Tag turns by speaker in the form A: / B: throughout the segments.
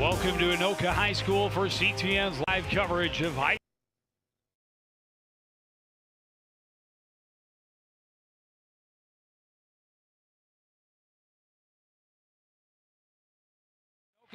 A: Welcome to Anoka High School for CTN's live coverage of high.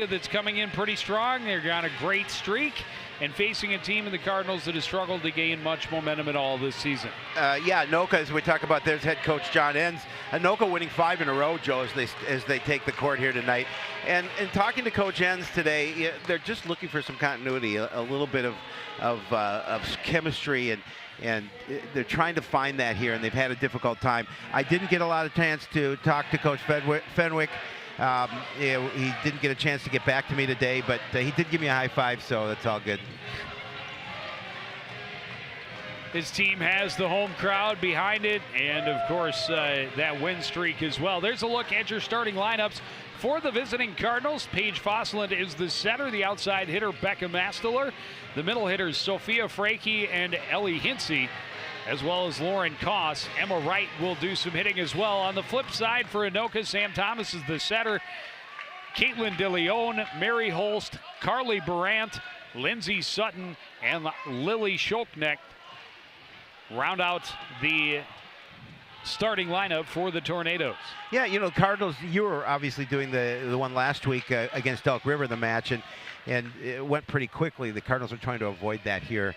A: That's coming in pretty strong. They're on a great streak and facing a team in the Cardinals that has struggled to gain much momentum at all this season.
B: Yeah, Anoka, as we talk about, there's head coach John Enns. Anoka winning 5 in a row, Joe, as they take the court here tonight. And talking to Coach Enns today, they're just looking for some continuity, a little bit of chemistry, and they're trying to find that here, and they've had a difficult time. I didn't get a lot of chance to talk to Coach Fenwick. He didn't get a chance to get back to me today, but he did give me a high five, so that's all good.
A: His team has the home crowd behind it, and of course that win streak as well. There's a look at your starting lineups for the visiting Cardinals. Paige Fosseland is the center, the outside hitter Becca Masteler, the middle hitters Sophia Frakey and Ellie Hinsey, as well as Lauren Koss. Emma Wright will do some hitting as well. On the flip side for Anoka, Sam Thomas is the setter. Caitlin DeLeon, Mary Holst, Carly Brandt, Lindsay Sutton, and Lily Schoknecht round out the starting lineup for the Tornadoes.
B: Yeah, you know, Cardinals, you were obviously doing the one last week against Elk River, the match, and it went pretty quickly. The Cardinals are trying to avoid that here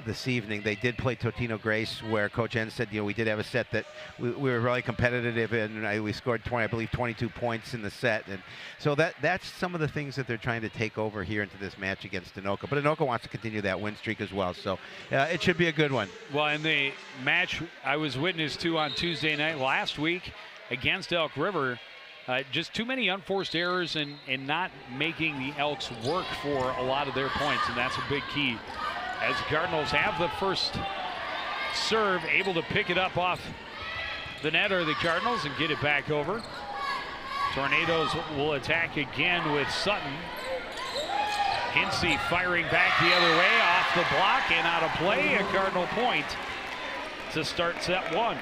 B: this evening. They did play Totino Grace, where Coach Enns said, we did have a set that we were really competitive in, and we scored 22 points in the set, and so that's some of the things that they're trying to take over here into this match against Anoka. But Anoka wants to continue that win streak as well, so it should be a good one.
A: Well, in the match I was witness to on Tuesday night last week against Elk River, just too many unforced errors and not making the Elks work for a lot of their points, and that's a big key. As the Cardinals have the first serve, able to pick it up off the net are the Cardinals and get it back over. Tornadoes will attack again with Sutton. Hinsey firing back the other way, off the block and out of play. A Cardinal point to start set one.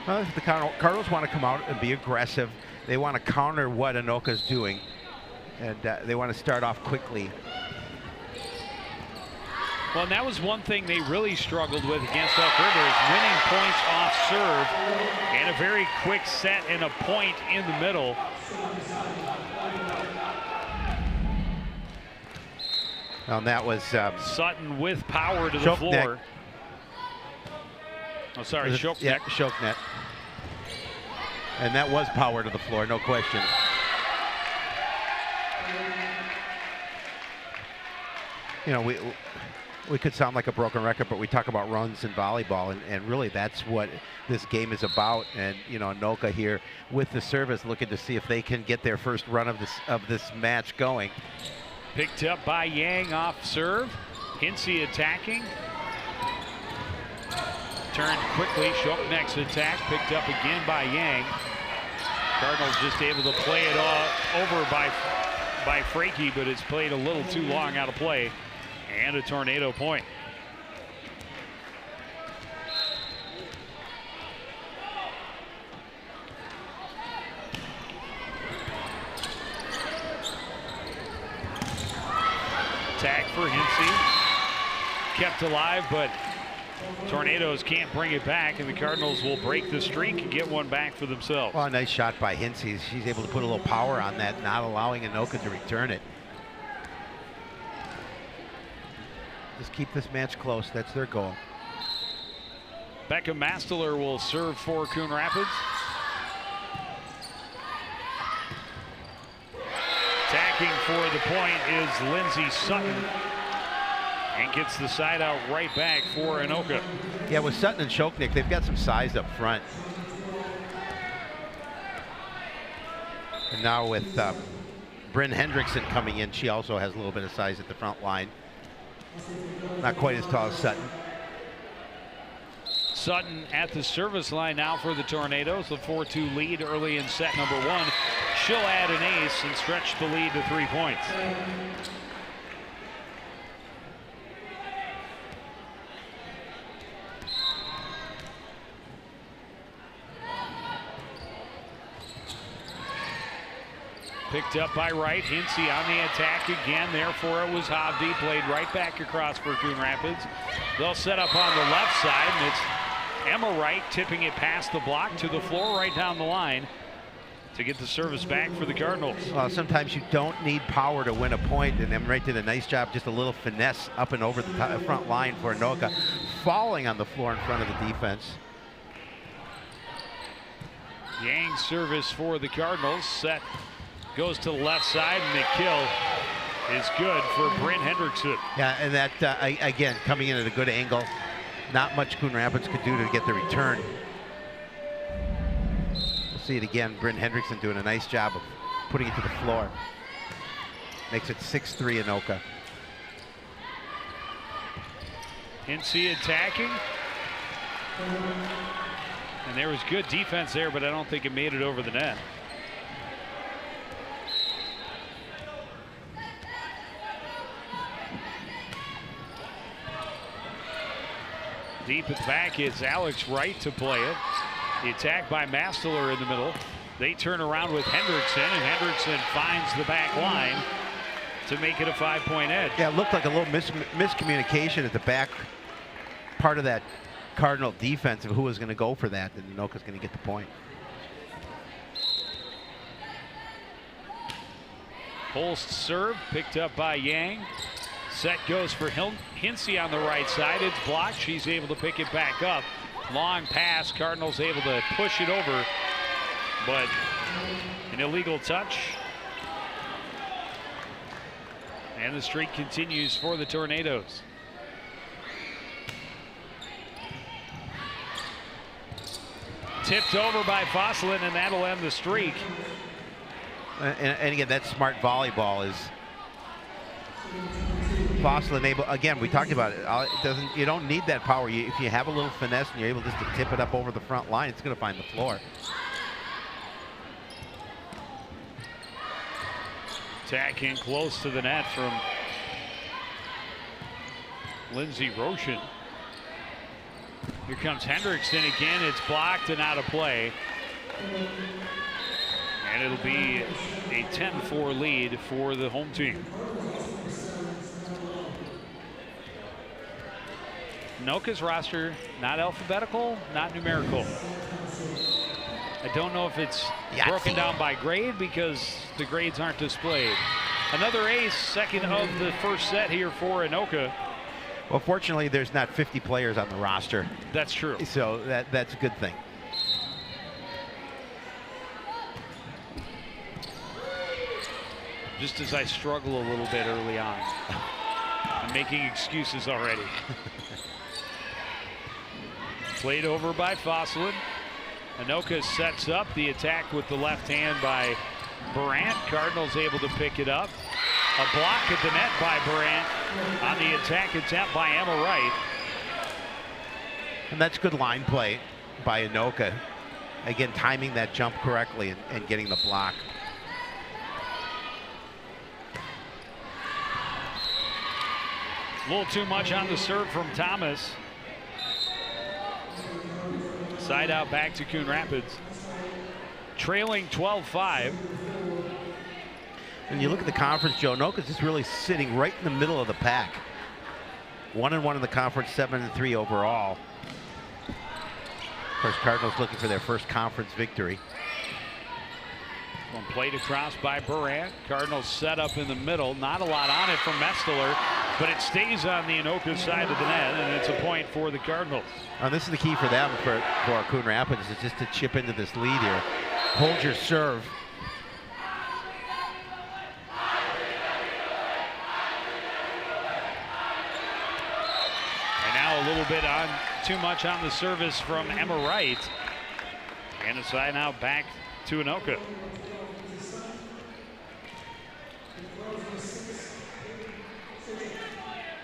B: Well, the Cardinals want to come out and be aggressive. They want to counter what Anoka's doing, and they want to start off quickly.
A: Well, and that was one thing they really struggled with against Elk River, is winning points off serve, and a very quick set and a point in the middle.
B: And that was
A: Sutton with power to the floor. Oh, sorry, Schoknecht.
B: Yeah, Schoknecht. And that was power to the floor, no question. You know, we could sound like a broken record, but we talk about runs in volleyball, and really that's what this game is about. And you know, Anoka here with the service, looking to see if they can get their first run of this match going.
A: Picked up by Yang off serve. Hinsey attacking. Turned quickly. Schoknecht's attack picked up again by Yang. Cardinals just able to play it over by Frakey, but it's played a little too long out of play. And a Tornado point. Attack for Hinsey. Kept alive, but Tornadoes can't bring it back, and the Cardinals will break the streak and get one back for themselves.
B: Well, a nice shot by Hinsey. She's able to put a little power on that, not allowing Anoka to return it. Just keep this match close. That's their goal.
A: Becca Masteler will serve for Coon Rapids. Attacking for the point is Lindsay Sutton. And gets the side out right back for Anoka.
B: Yeah, with Sutton and Schoknecht, they've got some size up front. And now with Bryn Hendrickson coming in, she also has a little bit of size at the front line. Not quite as tall as Sutton.
A: Sutton at the service line now for the Tornadoes. The 4-2 lead early in set number one. She'll add an ace and stretch the lead to 3 points. Picked up by Wright. Hinsey on the attack again. Therefore, it was Hovde. Played right back across for Coon Rapids. They'll set up on the left side, and it's Emma Wright tipping it past the block to the floor right down the line to get the service back for the Cardinals.
B: Well, sometimes you don't need power to win a point, and Emma Wright did a nice job, just a little finesse up and over the front line for Anoka, falling on the floor in front of the defense.
A: Yang service for the Cardinals. Set goes to the left side, and the kill is good for Bryn Hendrickson.
B: Yeah, and that, again, coming in at a good angle. Not much Coon Rapids could do to get the return. We'll see it again. Bryn Hendrickson doing a nice job of putting it to the floor. Makes it 6-3 Anoka.
A: Hinsey attacking. And there was good defense there, but I don't think it made it over the net. Deep at the back, it's Alex Wright to play it. The attack by Masteler in the middle. They turn around with Hendrickson, and Hendrickson finds the back line to make it a 5-point edge.
B: Yeah, it looked like a little miscommunication at the back part of that Cardinal defense of who was going to go for that, and Anoka's going to get the point.
A: Holst serve, picked up by Yang. Set goes for Hinsey on the right side. It's blocked. She's able to pick it back up. Long pass. Cardinals able to push it over, but an illegal touch. And the streak continues for the Tornadoes. Tipped over by Fosselin, and that'll end the streak.
B: And again, that smart volleyball is Fosselin able, again, we talked about it. You don't need that power. If you have a little finesse and you're able just to tip it up over the front line, it's going to find the floor.
A: Attacking close to the net from Lindsay Roshan. Here comes Hendrickson again. It's blocked and out of play. And it'll be a 10-4 lead for the home team. Anoka's roster, not alphabetical, not numerical. I don't know if it's broken down by grade because the grades aren't displayed. Another ace, second of the first set here for Anoka.
B: Well, fortunately, there's not 50 players on the roster.
A: That's true.
B: So that's a good thing.
A: Just as I struggle a little bit early on. I'm making excuses already. Played over by Fosselin. Anoka sets up the attack with the left hand by Brandt. Cardinals able to pick it up. A block at the net by Brandt on the attack attempt by Emma Wright.
B: And that's good line play by Anoka. Again, timing that jump correctly and getting the block.
A: A little too much on the serve from Thomas. Side out back to Coon Rapids. Trailing 12-5.
B: And you look at the conference, Joe, Anoka's just really sitting right in the middle of the pack. 1-1 in the conference, 7-3 overall. Of course, Cardinals looking for their first conference victory.
A: One played across by Burant. Cardinals set up in the middle. Not a lot on it from Mesteler, but it stays on the Anoka side of the net, and it's a point for the Cardinals.
B: And this is the key for them, for Coon Rapids, is just to chip into this lead here. Hold your serve.
A: And now a little bit on, too much on the service from Emma Wright. And a side now back to Anoka.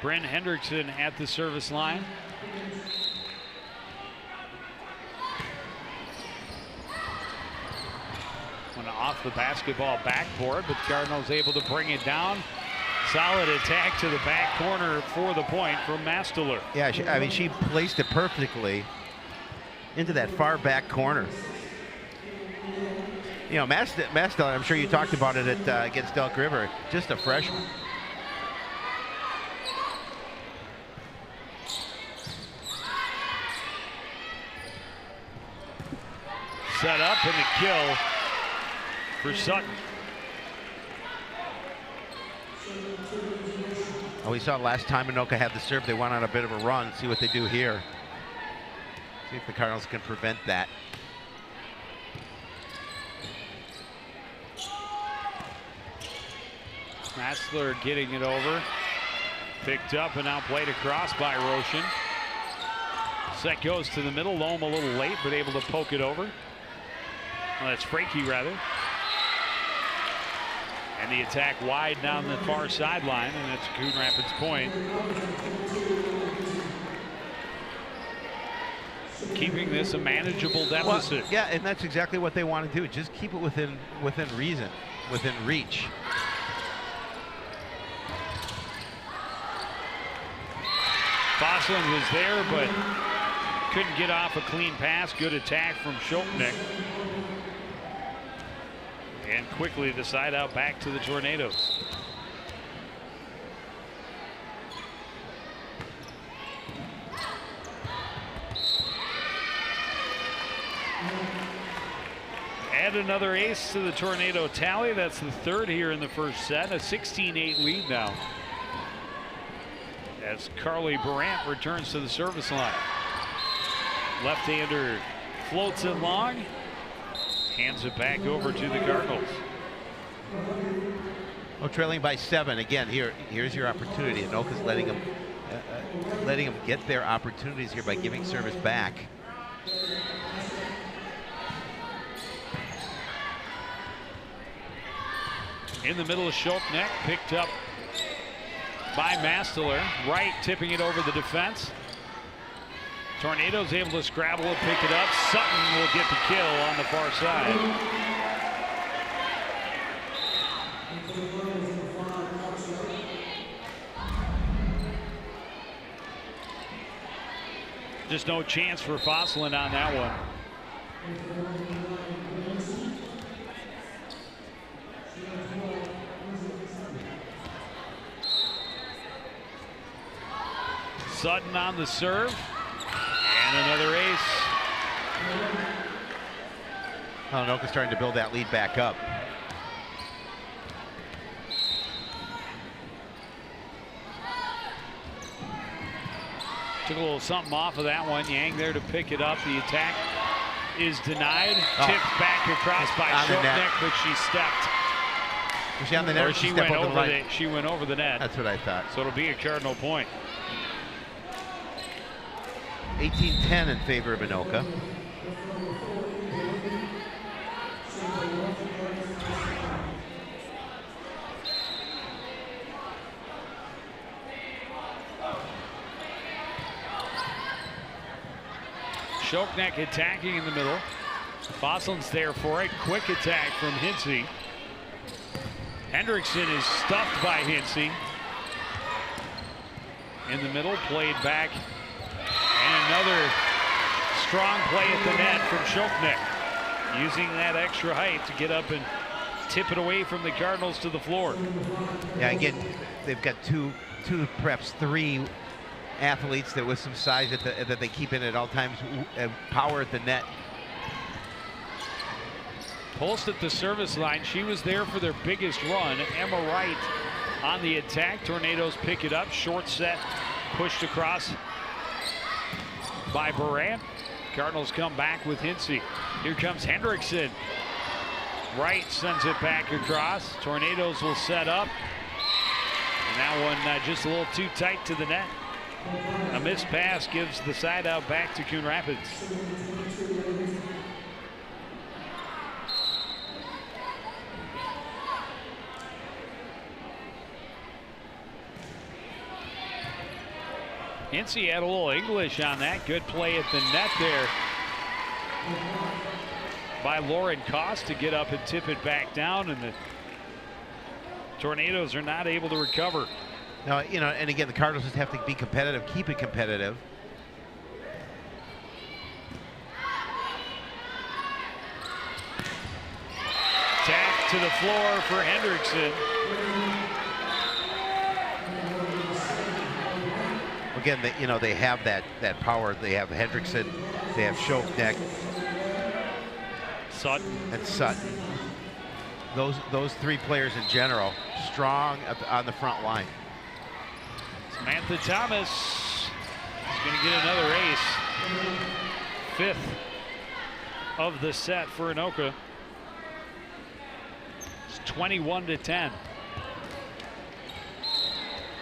A: Bryn Hendrickson at the service line. Went off the basketball backboard, but the Cardinals able to bring it down. Solid attack to the back corner for the point from Masteler.
B: Yeah, I mean, she placed it perfectly into that far back corner. You know, Mastel, I'm sure you talked about it at, against Elk River, just a freshman.
A: Set up and a kill for Sutton.
B: Oh, we saw last time Anoka had the serve, they went on a bit of a run. See what they do here. See if the Cardinals can prevent that.
A: Massler getting it over. Picked up and now played across by Roshan. Set goes to the middle. Loam a little late, but able to poke it over. Well, that's Frankie, rather. And the attack wide down the far sideline, and it's Coon Rapids point. Keeping this a manageable deficit.
B: Well, yeah, and that's exactly what they want to do. Just keep it within reason, within reach.
A: Fosland was there, but couldn't get off a clean pass. Good attack from Schultnick. And quickly the side out back to the Tornadoes. Add another ace to the Tornado tally. That's the third here in the first set. A 16-8 lead now, as Carly Barant returns to the service line. Left-hander floats it long, hands it back over to the Cardinals.
B: Oh, trailing by 7 again. Here's your opportunity. Anoka's letting them get their opportunities here by giving service back.
A: In the middle of Schultnick, picked up by Mastler. Right, tipping it over the defense. Tornadoes able to scrabble it, pick it up. Sutton will get the kill on the far side. Just no chance for Fosland on that one. Sutton on the serve, and another ace.
B: Anoka's starting to build that lead back up.
A: Took a little something off of that one. Yang there to pick it up. The attack is denied. Tipped back across by Schultnick, but she stepped.
B: Was she on the net?
A: Or she went over the net.
B: That's what I thought.
A: So it'll be a Cardinal point.
B: 18-10 in favor of Anoka.
A: Schultnick attacking in the middle. Fosland's there for it. Quick attack from Hinsey. Hendrickson is stuffed by Hinsey. In the middle, played back. And another strong play at the net from Schultnick, using that extra height to get up and tip it away from the Cardinals to the floor.
B: Yeah, again, they've got two, perhaps three athletes that with some size that they keep in at all times, power at the net.
A: Pulsed at the service line. She was there for their biggest run. Emma Wright on the attack. Tornadoes pick it up. Short set pushed across by Barant. Cardinals come back with Hinsey. Here comes Hendrickson. Wright sends it back across. Tornadoes will set up. And that one just a little too tight to the net. A missed pass gives the side out back to Coon Rapids. Hinsey had a little English on that. Good play at the net there by Lauren Koss to get up and tip it back down, and the Tornadoes are not able to recover.
B: No, you know, and again, the Cardinals just have to be competitive, keep it competitive.
A: the floor for Hendrickson.
B: Again, they have that power. They have Hendrickson, they have Schoepneck,
A: Sutton.
B: And Sutton. Those three players in general, strong on the front line.
A: Samantha Thomas is going to get another ace. 5th of the set for Anoka. It's 21-10.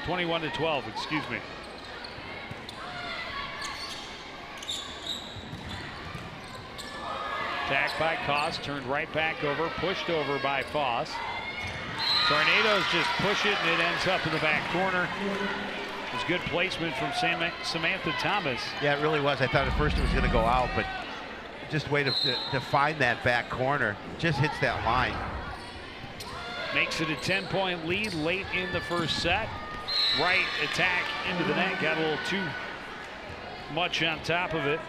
A: 21-12, excuse me. Attack by Koss, turned right back over, pushed over by Foss. Tornadoes just push it, and it ends up in the back corner. It was good placement from Samantha Thomas.
B: Yeah, it really was. I thought at first it was going to go out, but just way to find that back corner. Just hits that line.
A: Makes it a 10-point lead late in the first set. Right attack into the net, got a little too much on top of it.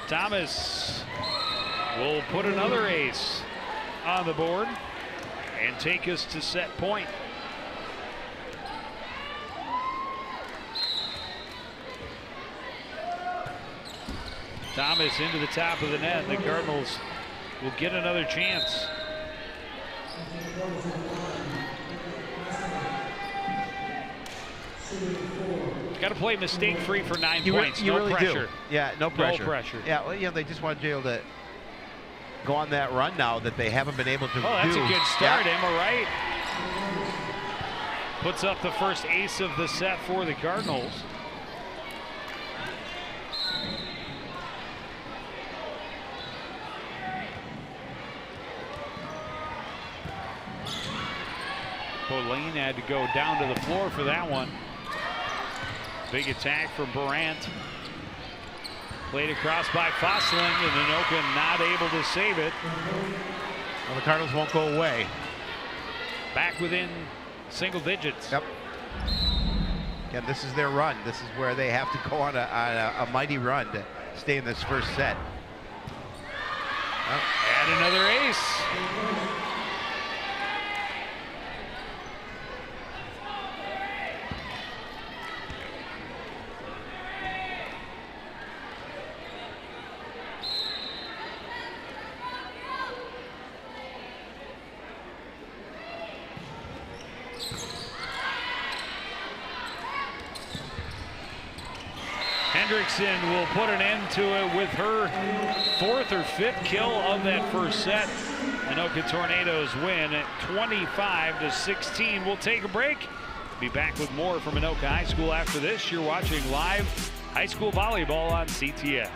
A: Thomas will put another ace on the board and take us to set point. Thomas into the top of the net, and the Cardinals will get another chance. Got to play mistake-free for 9 points.
B: You
A: no
B: really
A: pressure.
B: Do. Yeah, no pressure.
A: No pressure.
B: Yeah, well, they just want to be able to go on that run now that they haven't been able to do.
A: Oh, that's a good start,
B: yeah.
A: am I right? Puts up the first ace of the set for the Cardinals. Pauline had to go down to the floor for that one. Big attack from Brandt. Played across by Fosland, and Anoka not able to save it.
B: Well, the Cardinals won't go away.
A: Back within single digits.
B: Yep. Again, this is their run. This is where they have to go on a mighty run to stay in this first set.
A: Add another ace. Hendrickson will put an end to it with her 4th or 5th kill of that first set. Anoka Tornadoes win at 25-16. We'll take a break. Be back with more from Anoka High School after this. You're watching live high school volleyball on CTN.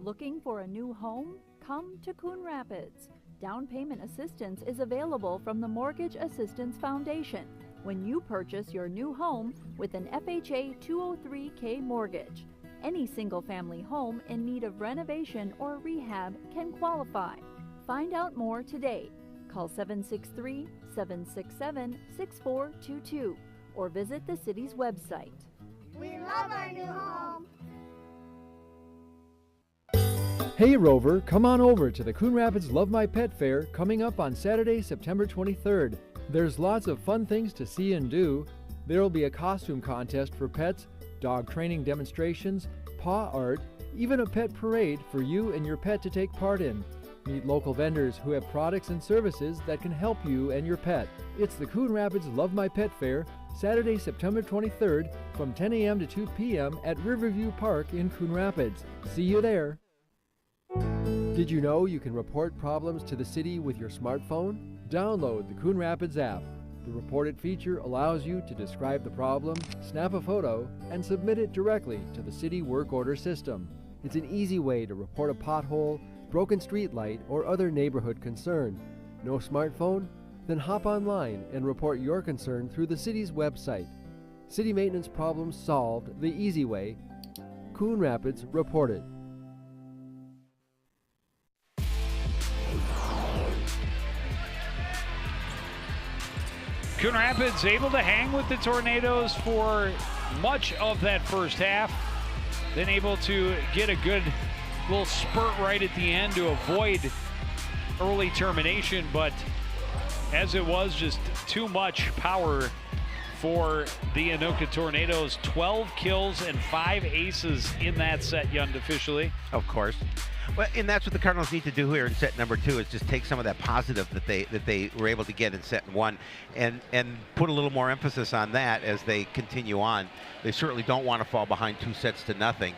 C: Looking for a new home? Come to Coon Rapids. Down payment assistance is available from the Mortgage Assistance Foundation when you purchase your new home with an FHA 203K mortgage. Any single-family home in need of renovation or rehab can qualify. Find out more today. Call 763-767-6422 or visit the city's website.
D: We love our new home.
E: Hey Rover, come on over to the Coon Rapids Love My Pet Fair coming up on Saturday, September 23rd. There's lots of fun things to see and do. There will be a costume contest for pets, dog training demonstrations, paw art, even a pet parade for you and your pet to take part in. Meet local vendors who have products and services that can help you and your pet. It's the Coon Rapids Love My Pet Fair, Saturday, September 23rd from 10 a.m. to 2 p.m. at Riverview Park in Coon Rapids. See you there. Did you know you can report problems to the city with your smartphone? Download the Coon Rapids app. The Report It feature allows you to describe the problem, snap a photo, and submit it directly to the city work order system. It's an easy way to report a pothole, broken street light, or other neighborhood concern. No smartphone? Then hop online and report your concern through the city's website. City maintenance problems solved the easy way. Coon Rapids Report It.
A: Coon Rapids able to hang with the Tornadoes for much of that first half. Then able to get a good little spurt right at the end to avoid early termination, but as it was, just too much power for the Anoka Tornadoes. 12 kills and 5 aces in that set, unofficially.
B: Of course. Well, and that's what the Cardinals need to do here in set number 2, is just take some of that positive that they were able to get in set 1 and put a little more emphasis on that as they continue on. They certainly don't want to fall behind 2-0.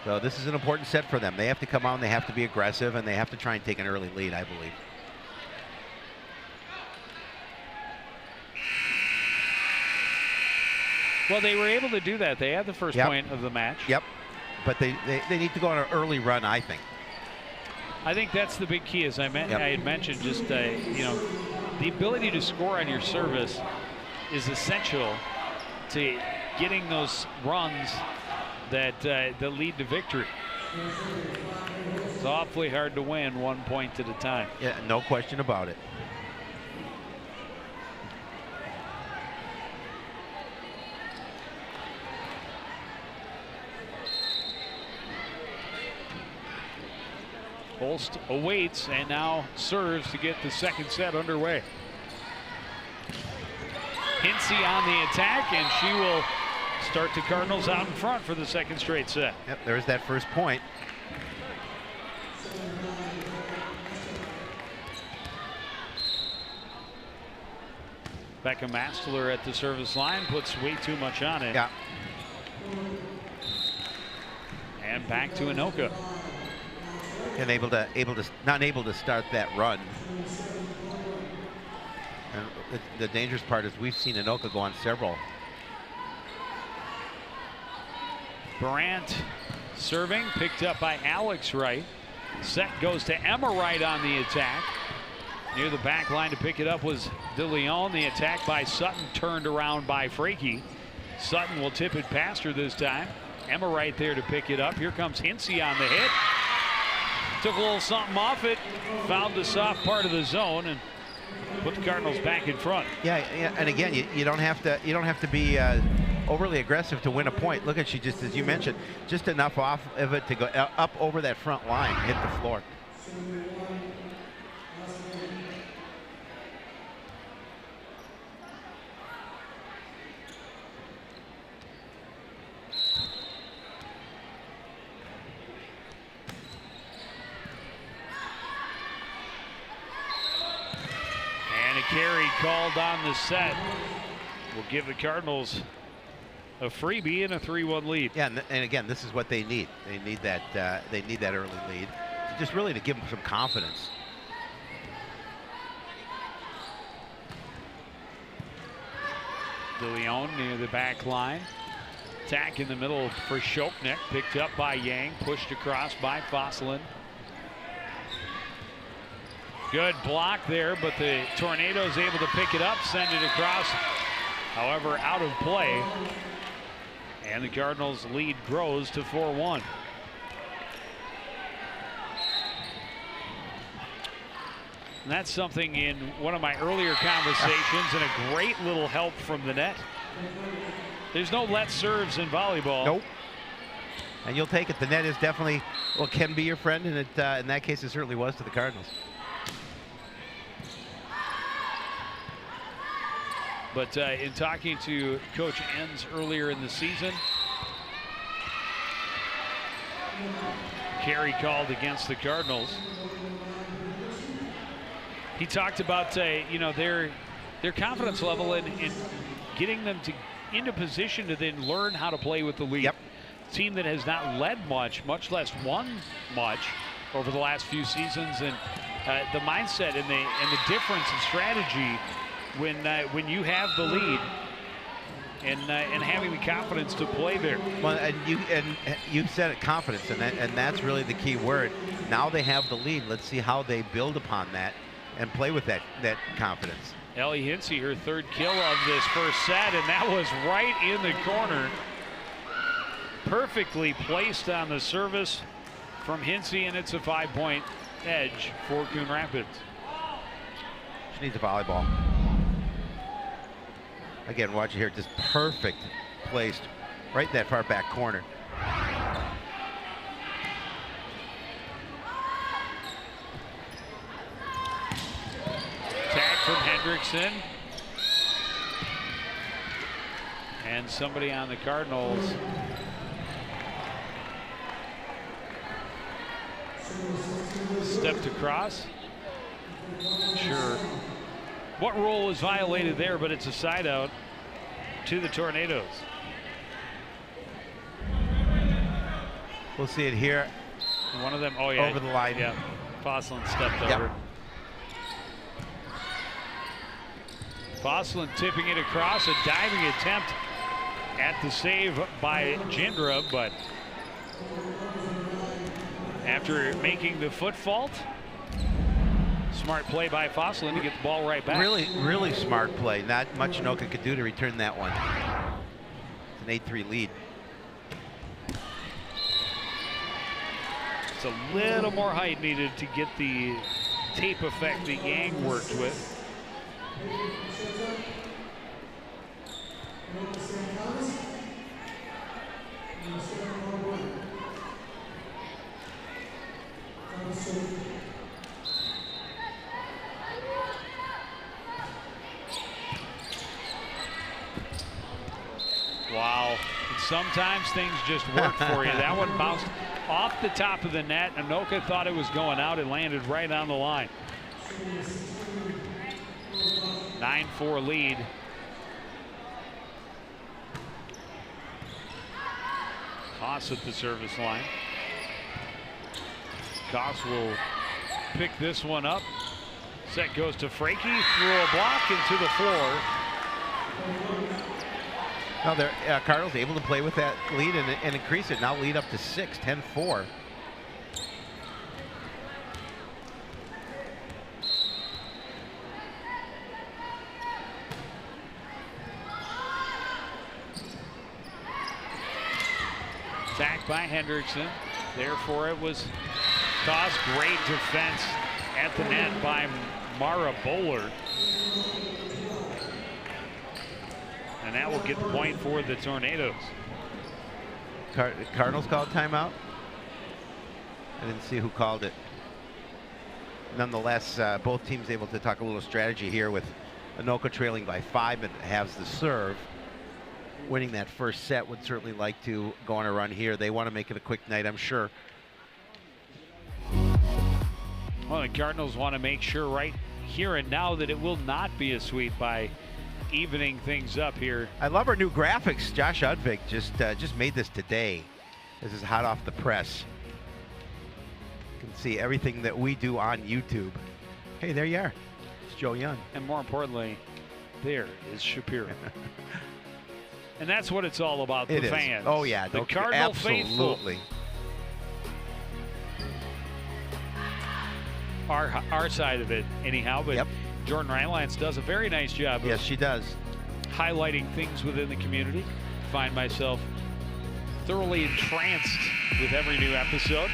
B: So this is an important set for them. They have to come out and they have to be aggressive, and they have to try and take an early lead, I believe.
A: Well, they were able to do that. They had the first point of the match.
B: Yep. But they need to go on an early run, I think.
A: I think that's the big key, as I had mentioned, just the ability to score on your service is essential to getting those runs that lead to victory. It's awfully hard to win 1 point at a time.
B: Yeah, no question about it.
A: Holst awaits and now serves to get the second set underway. Hinsey on the attack, and she will start the Cardinals out in front for the second straight set.
B: Yep, there's that first point.
A: Becca Mastler at the service line puts way too much on it.
B: Yeah.
A: And back to Anoka.
B: And not able to start that run. And the dangerous part is we've seen Anoka go on several.
A: Brandt serving, picked up by Alex Wright. Set goes to Emma Wright on the attack. Near the back line to pick it up was De Leon. The attack by Sutton turned around by Frakey. Sutton will tip it past her this time. Emma Wright there to pick it up. Here comes Hinsey on the hit. Took a little something off it, found the soft part of the zone, and put the Cardinals back in front.
B: Yeah, and again, you don't have to be overly aggressive to win a point. Look at, she just, as you mentioned, just enough off of it to go up over that front line, hit the floor.
A: Carry called on the set will give the Cardinals a freebie and a 3-1 lead.
B: Yeah, and again, this is what they need. They need that early lead, just really to give them some confidence.
A: De Leon near the back line. Attack in the middle for Shopnik, picked up by Yang, pushed across by Fosselin. Good block there, but the Tornadoes able to pick it up, send it across. However, out of play. And the Cardinals' lead grows to 4-1. And that's something in one of my earlier conversations, and a great little help from the net. There's no let serves in volleyball.
B: Nope. And you'll take it. The net is definitely, well, can be your friend, and it, in that case, it certainly was to the Cardinals.
A: But in talking to Coach Enns earlier in the season, carry called against the Cardinals. He talked about you know, their confidence level in getting them into position to then learn how to play with the lead.
B: Yep.
A: Team that has not led much less won much over the last few seasons, and the mindset and the difference in strategy when you have the lead and having the confidence to play there.
B: Well, and you said it, confidence, and that's really the key word. Now they have the lead. Let's see how they build upon that and play with that confidence.
A: Ellie Hinsey, her third kill of this first set, and that was right in the corner. Perfectly placed on the service from Hinsey, and it's a 5-point edge for Coon Rapids.
B: She needs a volleyball. Again, watch it here, just perfect placed right in that far back corner.
A: Tag from Hendrickson. And somebody on the Cardinals. Stepped across. Sure. What rule is violated there, but it's a side out to the Tornadoes.
B: We'll see it here.
A: One of them, oh yeah.
B: Over the line.
A: Yeah, Fosslin stepped
B: Yep.
A: over. Fosslin tipping it across, a diving attempt at the save by Jindra, but after making the foot fault, smart play by Fosslin to get the ball right back.
B: Really smart play. Not much Anoka could do to return that one. It's an 8-3 lead.
A: It's a little more height needed to get the tape effect that Yang worked with. Wow. Sometimes things just work for you. That one bounced off the top of the net. Anoka thought it was going out and landed right on the line. 9-4 lead. Koss at the service line. Koss will pick this one up. Set goes to Frankie through a block into the floor.
B: Now they're Cardinals able to play with that lead and increase it. Now lead up to 6, 10-4.
A: Attacked by Hendrickson. Therefore, it was Koss. Great defense at the net by Mara Bowler. And that will get the point for the Tornadoes.
B: Cardinals called timeout. I didn't see who called it. Nonetheless, both teams able to talk a little strategy here with Anoka trailing by 5 and has the serve. Winning that first set, would certainly like to go on a run here. They want to make it a quick night, I'm sure.
A: Well, the Cardinals want to make sure right here and now that it will not be a sweep by evening things up here.
B: I love our new graphics. Josh Udvig just made this today. This is hot off the press. You can see everything that we do on YouTube. Hey, there you are. It's Joe Young.
A: And more importantly, there is Shapiro. And that's what it's all about, the fans.
B: Oh, yeah.
A: The Cardinal faithful.
B: Absolutely.
A: Our side of it, anyhow. But
B: yep.
A: Jordan Rylance does a very nice job.
B: Yes, she does.
A: Highlighting things within the community. Find myself thoroughly entranced with every new episode.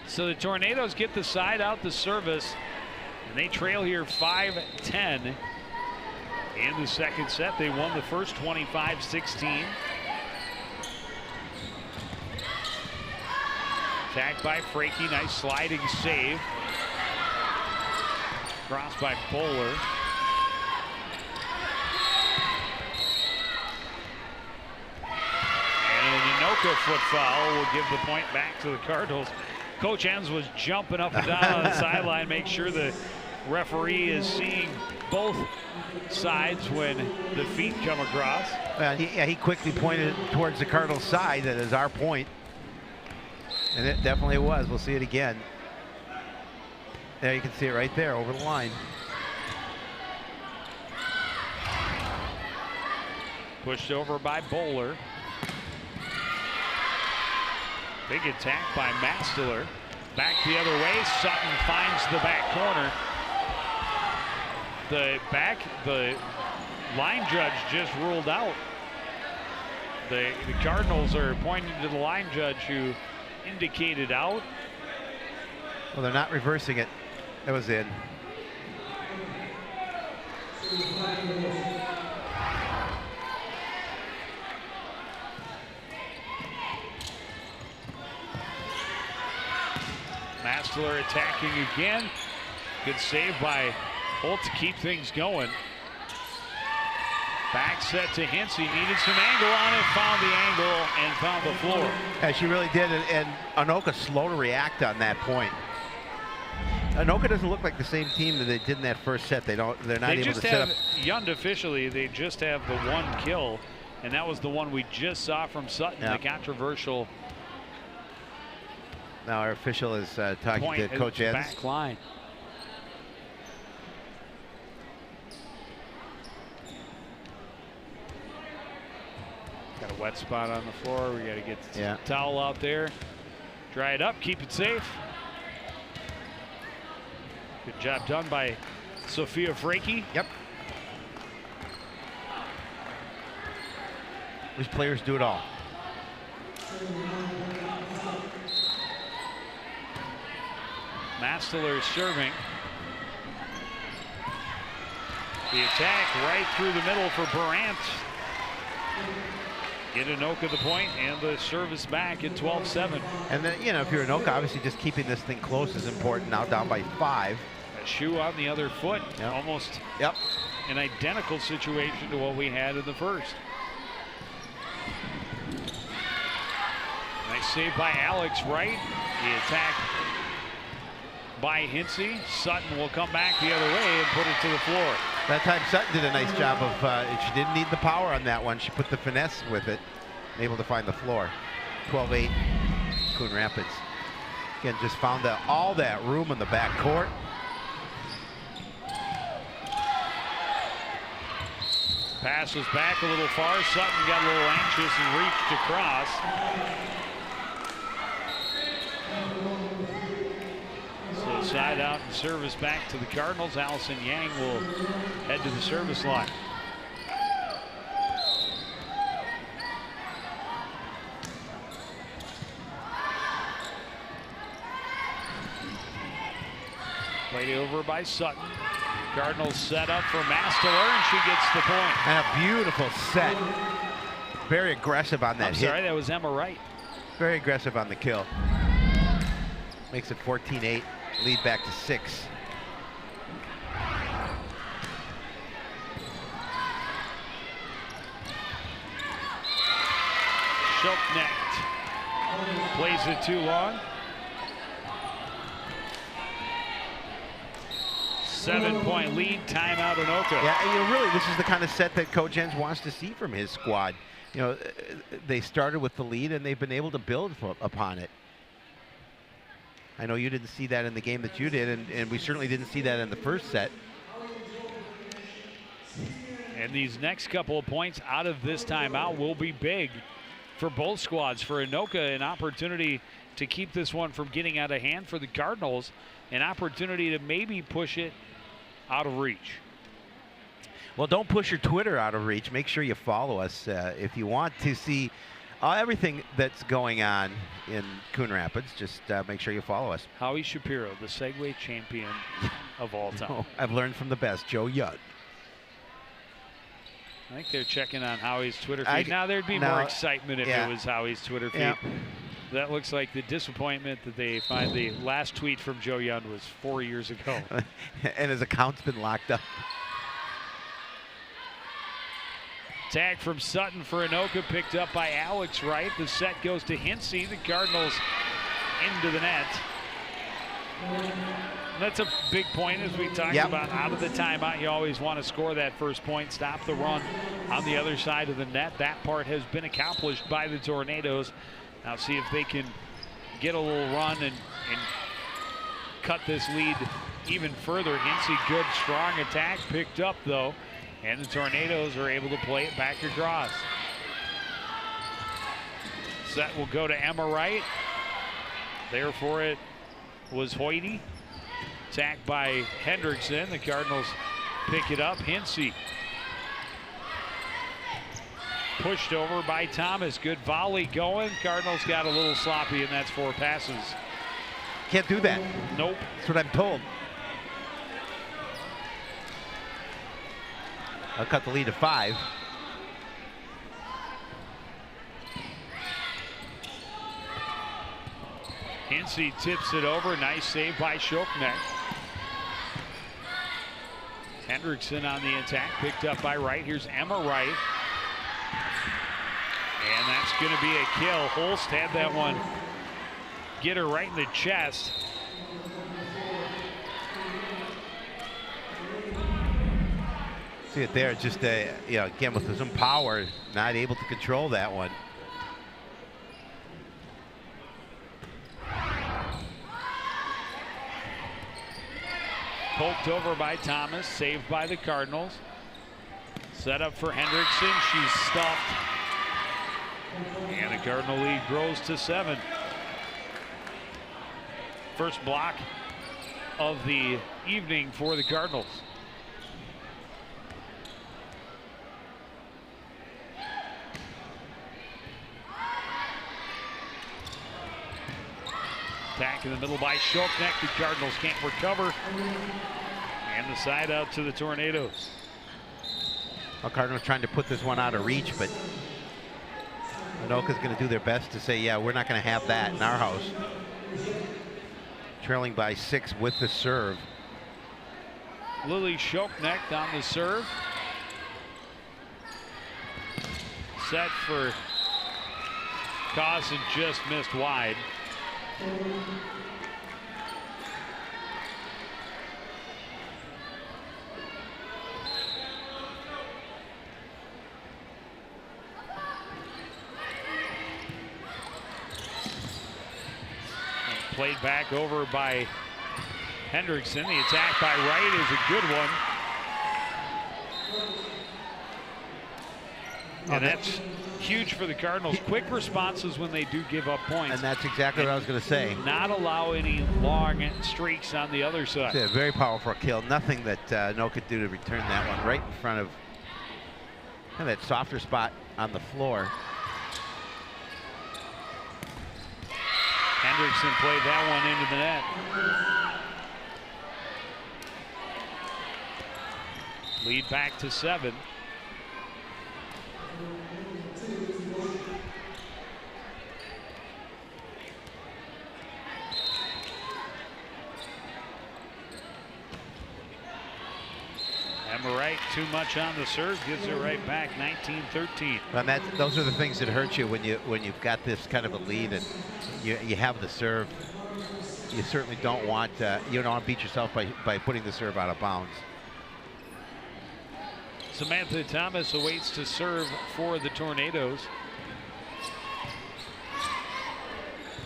A: So the Tornadoes get the side out the service, and they trail here 5-10 in the second set. They won the first 25-16. Attacked by Frankie, nice sliding save. Crossed by Bowler. And an Anoka foot foul will give the point back to the Cardinals. Coach Enns was jumping up and down on the sideline, make sure the referee is seeing both sides when the feet come across.
B: He quickly pointed towards the Cardinals' side. That is our point. And it definitely was. We'll see it again. There, you can see it right there over the line.
A: Pushed over by Bowler. Big attack by Matstiller. Back the other way. Sutton finds the back corner. The line judge just ruled out. The Cardinals are pointing to the line judge who indicated out.
B: Well, they're not reversing it. It was in.
A: Matstiller attacking again. Good save by Holt to keep things going. Back set to Hintz. He needed some angle on it, found the angle, and found the floor.
B: Yeah, she really did, and Anoka slow to react on that point. Anoka doesn't look like the same team that they did in that first set. They're not able to set up.
A: Yund officially, they just have the one kill, and that was the one we just saw from Sutton, the controversial.
B: Now our official is talking to Coach Enns.
A: Back line. Got a wet spot on the floor. We got to get the towel out there, dry it up, keep it safe. Good job done by Sophia Franke.
B: Yep. These players do it all.
A: Matstiller serving. The attack right through the middle for Brandt. Get Anoka the point and the service back at 12-7.
B: And then, you know, if you're Anoka, obviously just keeping this thing close is important. Now down by 5.
A: A shoe on the other foot. Almost an identical situation to what we had in the first. Nice save by Alex Wright. The attack by Hintze. Sutton will come back the other way and put it to the floor.
B: That time Sutton did a nice job of, she didn't need the power on that one. She put the finesse with it, able to find the floor. 12-8, Coon Rapids. Again, just found all that room in the back court.
A: Pass was back a little far. Sutton got a little anxious and reached across. So side out and service back to the Cardinals. Allison Yang will head to the service line. Played over by Sutton. Cardinals set up for Matstiller, and she gets the point.
B: And a beautiful set. Very aggressive on that hit.
A: Sorry, that was Emma Wright.
B: Very aggressive on the kill. Makes it 14-8. Lead back to 6.
A: Schulknecht plays it too long. 7-point lead, timeout Anoka.
B: Yeah, you know, really, this is the kind of set that Coach Enns wants to see from his squad. You know, they started with the lead and they've been able to build upon it. I know you didn't see that in the game that you did, and we certainly didn't see that in the first set.
A: And these next couple of points out of this timeout will be big for both squads. For Anoka, an opportunity to keep this one from getting out of hand. For the Cardinals, an opportunity to maybe push it out of reach.
B: Well, don't push your Twitter out of reach. Make sure you follow us if you want to see everything that's going on in Coon Rapids. Just make sure you follow us.
A: Howie Shapiro, the Segway champion of all time.
B: Oh, I've learned from the best, Joe Yudd.
A: I think they're checking on Howie's Twitter feed. Now, there'd be more excitement if it was Howie's Twitter feed. That looks like the disappointment that they find the last tweet from Joe Yund was 4 years ago.
B: And his account's been locked up.
A: Tag from Sutton for Anoka, picked up by Alex Wright. The set goes to Hintze. The Cardinals into the net. That's a big point, as we talked about. Out of the timeout, you always want to score that first point, stop the run on the other side of the net. That part has been accomplished by the Tornadoes. Now see if they can get a little run and cut this lead even further. Hinsey, good, strong attack, picked up though, and the Tornadoes are able to play it back across. Set will go to Emma Wright. There for it was Hoyte. Attacked by Hendrickson. The Cardinals pick it up. Hinsey pushed over by Thomas. Good volley going. Cardinals got a little sloppy, and that's 4 passes.
B: Can't do that.
A: Nope.
B: That's what I'm told. I'll cut the lead to 5.
A: Hinsey tips it over. Nice save by Shoknek. Hendrickson on the attack, picked up by Wright. Here's Emma Wright. And that's going to be a kill. Holst had that one get her right in the chest.
B: See it there, just again with some power, not able to control that one.
A: Poked over by Thomas, saved by the Cardinals. Set up for Hendrickson, she's stuffed. And the Cardinal lead grows to 7. First block of the evening for the Cardinals. Attack in the middle by Shoknek. The Cardinals can't recover. And the side out to the Tornadoes.
B: Well, Cardinals trying to put this one out of reach, but Anoka's going to do their best to say, yeah, we're not going to have that in our house. Trailing by 6 with the serve.
A: Lily Shoknek on the serve. Set for Cause and just missed wide. Played back over by Hendrickson. The attack by Wright is a good one. And that's huge for the Cardinals. Quick responses when they do give up points.
B: And that's exactly what I was going to say.
A: Not allow any long streaks on the other side.
B: It's a very powerful kill. Nothing that Anoka could do to return that one right in front of that softer spot on the floor.
A: Hendrickson played that one into the net. Lead back to 7. Emma Wright too much on the serve, gives it right back. 19-13.
B: And those are the things that hurt you when you've got this kind of a lead and you have the serve. You certainly don't want you don't want to beat yourself by putting the serve out of bounds.
A: Samantha Thomas awaits to serve for the Tornadoes.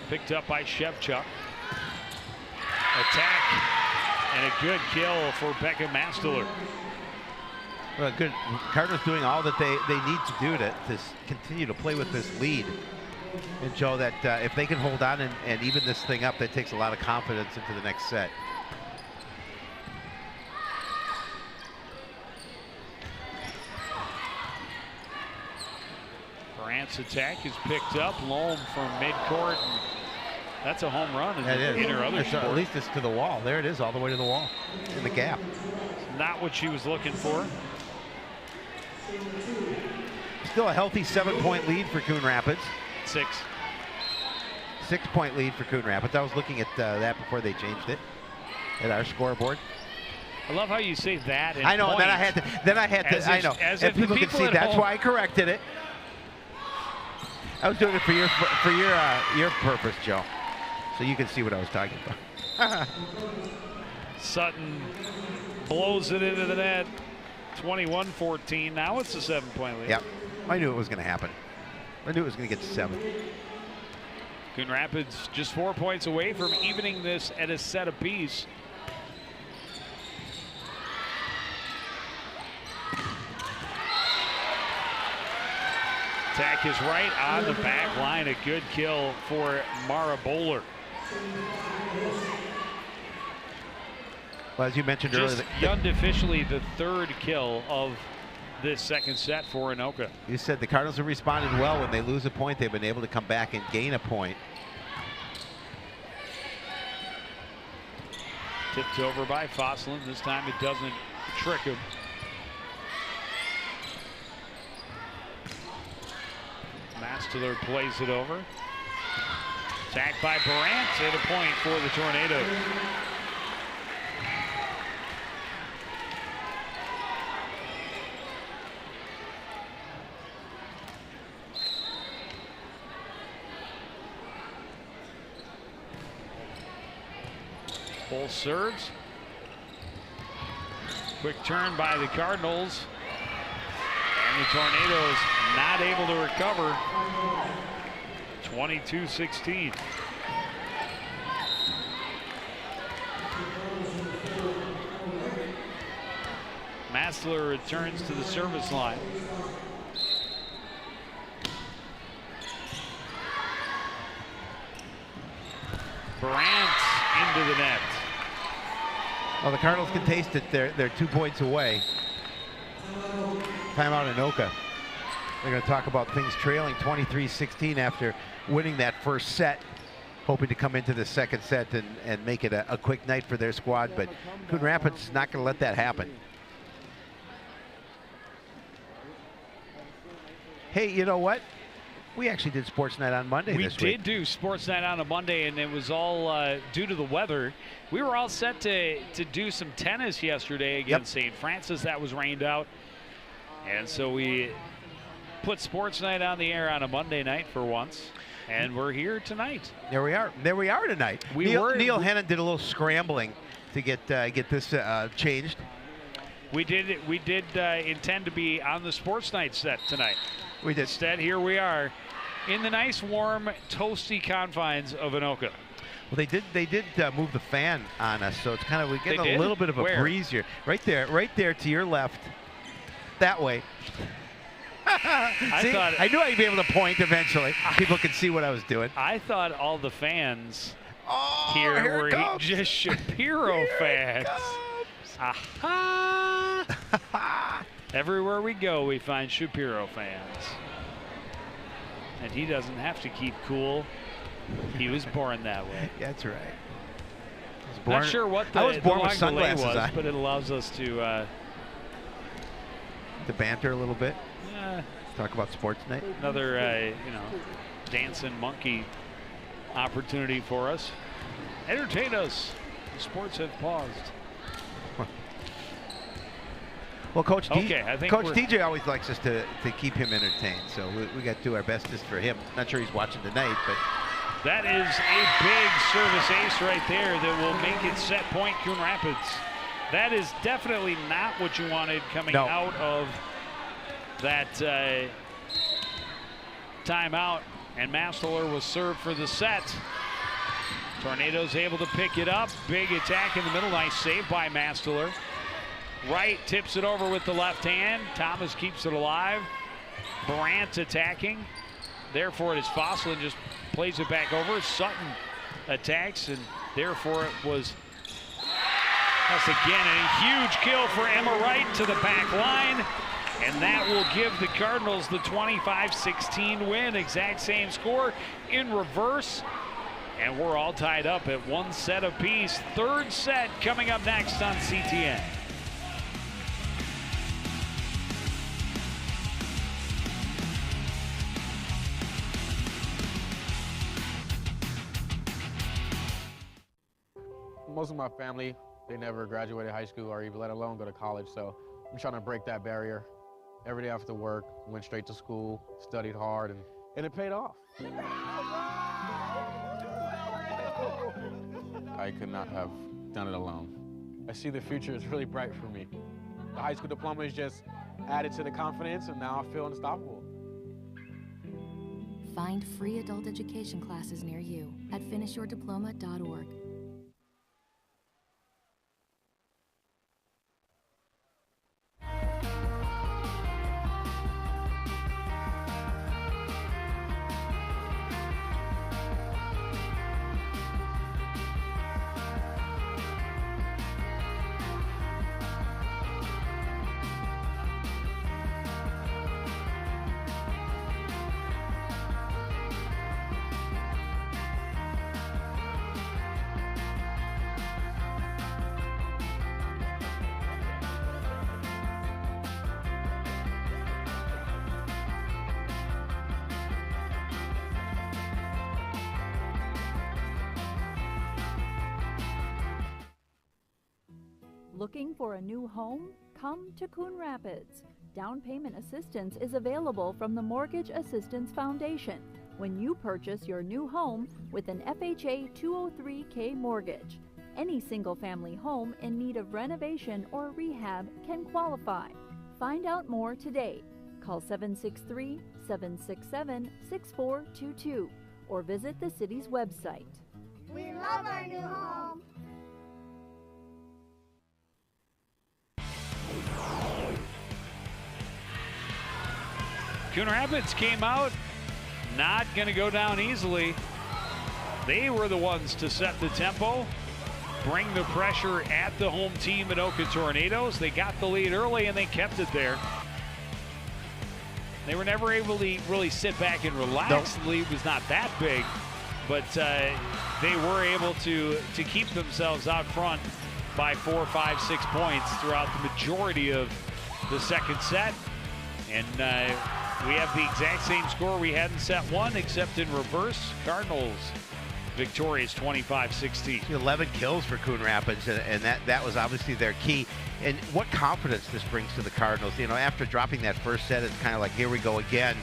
A: Picked up by Shevchuk. Attack and a good kill for Becca Masteler.
B: Well, good. Cardinals doing all that they need to do to continue to play with this lead and show that if they can hold on and even this thing up, that takes a lot of confidence into the next set.
A: Brandt's attack is picked up. Loam from midcourt. That's a home run in her other sport.
B: At least it's to the wall. There it is, all the way to the wall in the gap.
A: Not what she was looking for.
B: Still a healthy 7-point lead for Coon Rapids.
A: 6.
B: 6-point lead for Coon Rapids. I was looking at that before they changed it at our scoreboard.
A: I love how you say that.
B: I know. Then I had to. I know. If people can see, that's why I corrected it. I was doing it for your purpose, Joe, so you can see what I was talking about.
A: Sutton blows it into the net. 21-14. Now it's a 7-point lead.
B: Yep. I knew it was going to happen. I knew it was going to get to 7.
A: Coon Rapids just 4 points away from evening this at a set apiece. Attack is right on the back line. A good kill for Mara Bowler.
B: Well, as you mentioned
A: Just
B: earlier,
A: unofficially the 3rd kill of this 2nd set for Anoka.
B: you said the Cardinals have responded well. When they lose a point, they've been able to come back and gain a point.
A: Tipped over by Fosslin. This time it doesn't trick him. Mastler plays it over. Attacked by Barant, and a point for the Tornadoes. Full serves. Quick turn by the Cardinals. And the Tornadoes not able to recover. 22-16. Mastler returns to the service line. Barant into the net.
B: Well, the Cardinals can taste it. They're 2 points away. Timeout Anoka. They're going to talk about things trailing 23-16 after winning that first set, hoping to come into the second set and make it a quick night for their squad, but Coon Rapids not going to let that happen. Hey, you know what? We actually did Sports Night on Monday this week.
A: We did do Sports Night on a Monday, and it was all due to the weather. We were all set to do some tennis yesterday against St. Francis. That was rained out. And so we put Sports Night on the air on a Monday night for once, and we're here tonight.
B: There we are. There we are tonight. Neil Hennon did a little scrambling to get this changed.
A: We did intend to be on the Sports Night set tonight.
B: We did.
A: Instead, here we are in the nice, warm, toasty confines of Anoka.
B: Well, they did move the fan on us, so it's kind of, we get a little bit of a
A: Where?
B: breeze here. Right there to your left, that way. See, I knew I'd be able to point eventually. People could see what I was doing.
A: I thought all the fans
B: here
A: were just Shapiro fans. Aha! Everywhere we go, we find Shapiro fans. And he doesn't have to keep cool. He was born that way.
B: That's right.
A: Not sure what the long delay was, but it allows us to
B: banter a little bit. Talk about Sports Night.
A: Another, dancing monkey opportunity for us. Entertain us. The sports have paused.
B: Well, Coach DJ always likes us to keep him entertained, so we got to do our bestest for him. Not sure he's watching tonight, but
A: that is a big service ace right there that will make it set point Coon Rapids. That is definitely not what you wanted coming out of that timeout, and Mastler was served for the set. Tornadoes able to pick it up. Big attack in the middle. Nice save by Mastler. Right, tips it over with the left hand. Thomas keeps it alive. Barant attacking. Therefore, it is Fosslin just plays it back over. Sutton attacks, and therefore it was once again a huge kill for Emma Wright to the back line. And that will give the Cardinals the 25-16 win. Exact same score in reverse. And we're all tied up at 1 set apiece. Third set coming up next on CTN.
F: Most of my family, they never graduated high school or even let alone go to college, so I'm trying to break that barrier. Every day after work, went straight to school, studied hard, and it paid off. I could not have done it alone. I see the future is really bright for me. The high school diploma is just added to the confidence, and now I feel unstoppable.
G: Find free adult education classes near you at finishyourdiploma.org.
C: Looking for a new home? Come to Coon Rapids. Down payment assistance is available from the Mortgage Assistance Foundation when you purchase your new home with an FHA 203K mortgage. Any single-family home in need of renovation or rehab can qualify. Find out more today. Call 763-767-6422 or visit the city's website.
D: We love our new home.
A: Coon Rapids came out, not going to go down easily. They were the ones to set the tempo, bring the pressure at the home team, Anoka Tornadoes. They got the lead early and they kept it there. They were never able to really sit back and relax.
B: Nope.
A: The lead was not that big, but they were able to keep themselves out front by 4, 5, 6 points throughout the majority of the second set. And we have the exact same score we had in set one, except in reverse. Cardinals victorious 25-16.
B: 11 kills for Coon Rapids, and that was obviously their key. And what confidence this brings to the Cardinals. You know, after dropping that first set, it's kind of like, here we go again.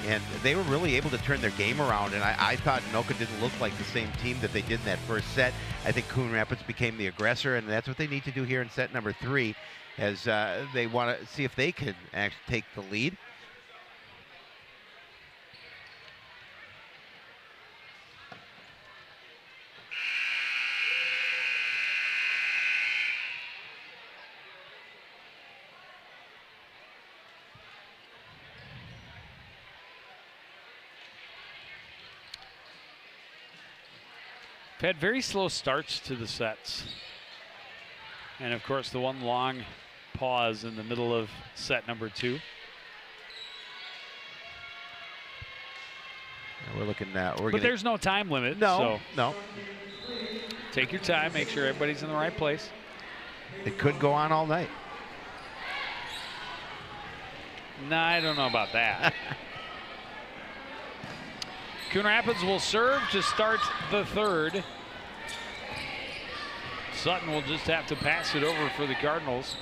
B: And they were really able to turn their game around, and I thought Anoka didn't look like the same team that they did in that first set. I think Coon Rapids became the aggressor, and that's what they need to do here in set number 3, as they want to see if they can actually take the lead.
A: Had very slow starts to the sets. And of course the one long pause in the middle of set number 2.
B: We're looking
A: but there's no time limit.
B: No,
A: so
B: no.
A: Take your time, make sure everybody's in the right place.
B: It could go on all night.
A: No, I don't know about that. Coon Rapids will serve to start the third. Sutton will just have to pass it over for the Cardinals.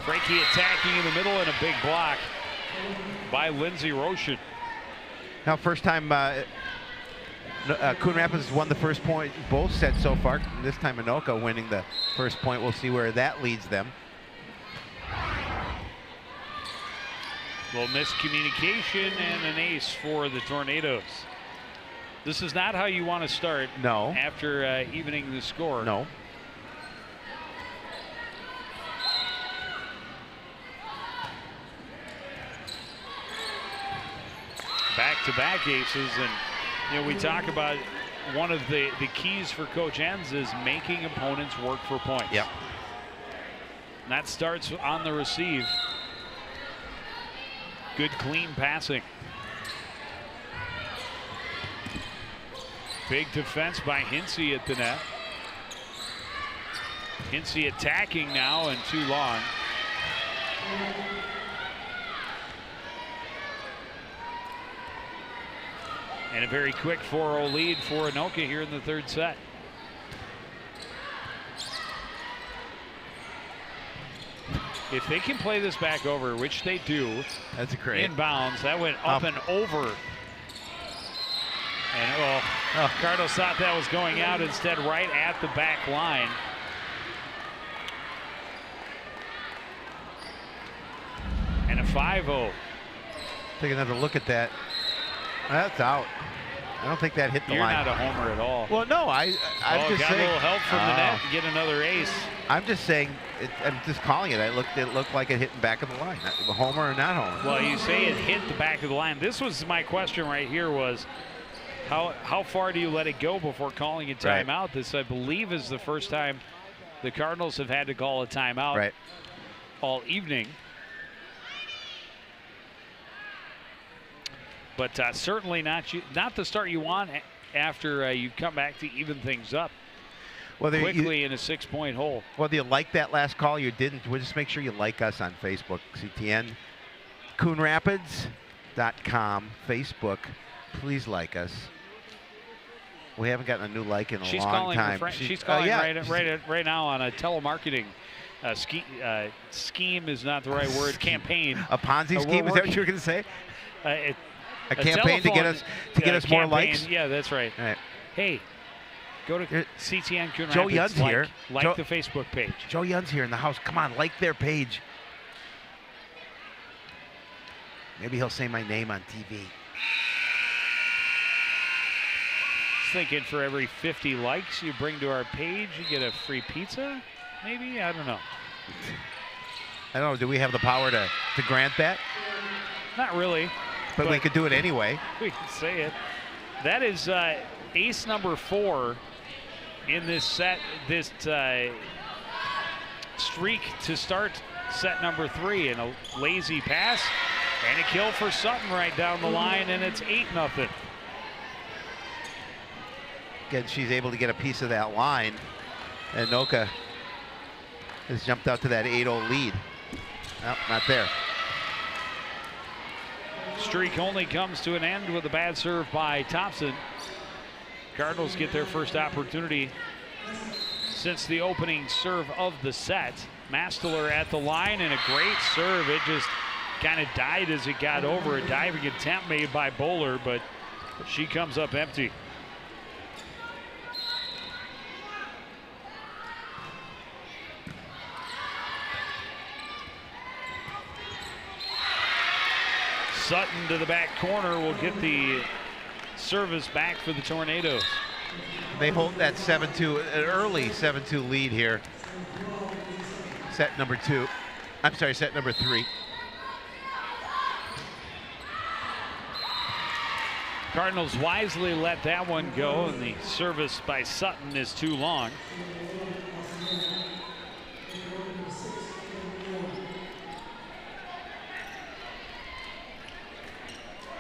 A: Frankie attacking in the middle and a big block by Lindsay Roshan.
B: Now, first time Coon Rapids won the first point both sets so far. This time Anoka winning the first point. We'll see where that leads them.
A: Little miscommunication and an ace for the Tornadoes. This is not how you want to start.
B: No.
A: After evening the score.
B: No.
A: Back-to-back aces, and you know, we talk about one of the keys for Coach Enns is making opponents work for points.
B: Yep.
A: And that starts on the receive. Good clean passing. Big defense by Hinsey at the net. Hinsey attacking now and too long. And a very quick 4-0 lead for Anoka here in the third set. If they can play this back over, which they do,
B: that's a great
A: inbounds. That went up and over. And Cardinals thought that was going out, instead right at the back line. And a 5-0.
B: Take another look at that. That's out. I don't think that hit the
A: You're
B: line.
A: not a homer at all.
B: Well, no, I'm just
A: got
B: saying.
A: a little help from the net to get another ace.
B: I'm just saying. I'm just calling it. It looked like it hit the back of the line. Homer or not homer.
A: Well, you say it hit the back of the line. This was my question right here was, how far do you let it go before calling a timeout? Right. This, I believe, is the first time the Cardinals have had to call a timeout all evening. But certainly not the start you want after you come back to even things up quickly in a 6-point hole.
B: Whether you like that last call, you didn't. We'll just make sure you like us on Facebook, CTN. CoonRapids.com, Facebook. Please like us. We haven't gotten a new like in a long time.
A: She's calling right now on a telemarketing scheme is not the right word. Campaign.
B: A Ponzi scheme? Is that what you were going to say? A campaign to get us more likes?
A: Yeah, that's right.
B: All right.
A: Hey, go to CTN Coon
B: Joe
A: Rapids.
B: Young's here.
A: Like the Facebook page.
B: Joe Young's here in the house. Come on, like their page. Maybe he'll say my name on TV.
A: Thinking for every 50 likes you bring to our page, you get a free pizza? Maybe? I don't know.
B: I don't know. Do we have the power to grant that?
A: Not really.
B: But we could do it anyway.
A: We can say it. That is ace number 4 in this set, this streak to start set number 3. And a lazy pass and a kill for Sutton right down the line, and it's 8-0.
B: Again, she's able to get a piece of that line. And Anoka has jumped out to that 8-0 lead. No, not there.
A: Streak only comes to an end with a bad serve by Thompson. Cardinals get their first opportunity since the opening serve of the set. Mastler at the line and a great serve. It just kind of died as it got over. A diving attempt made by Bowler, but she comes up empty. Sutton to the back corner will get the service back for the Tornadoes.
B: They hold that 7-2, an early 7-2 lead here. Set number 2. I'm sorry, set number 3.
A: Cardinals wisely let that one go, and the service by Sutton is too long.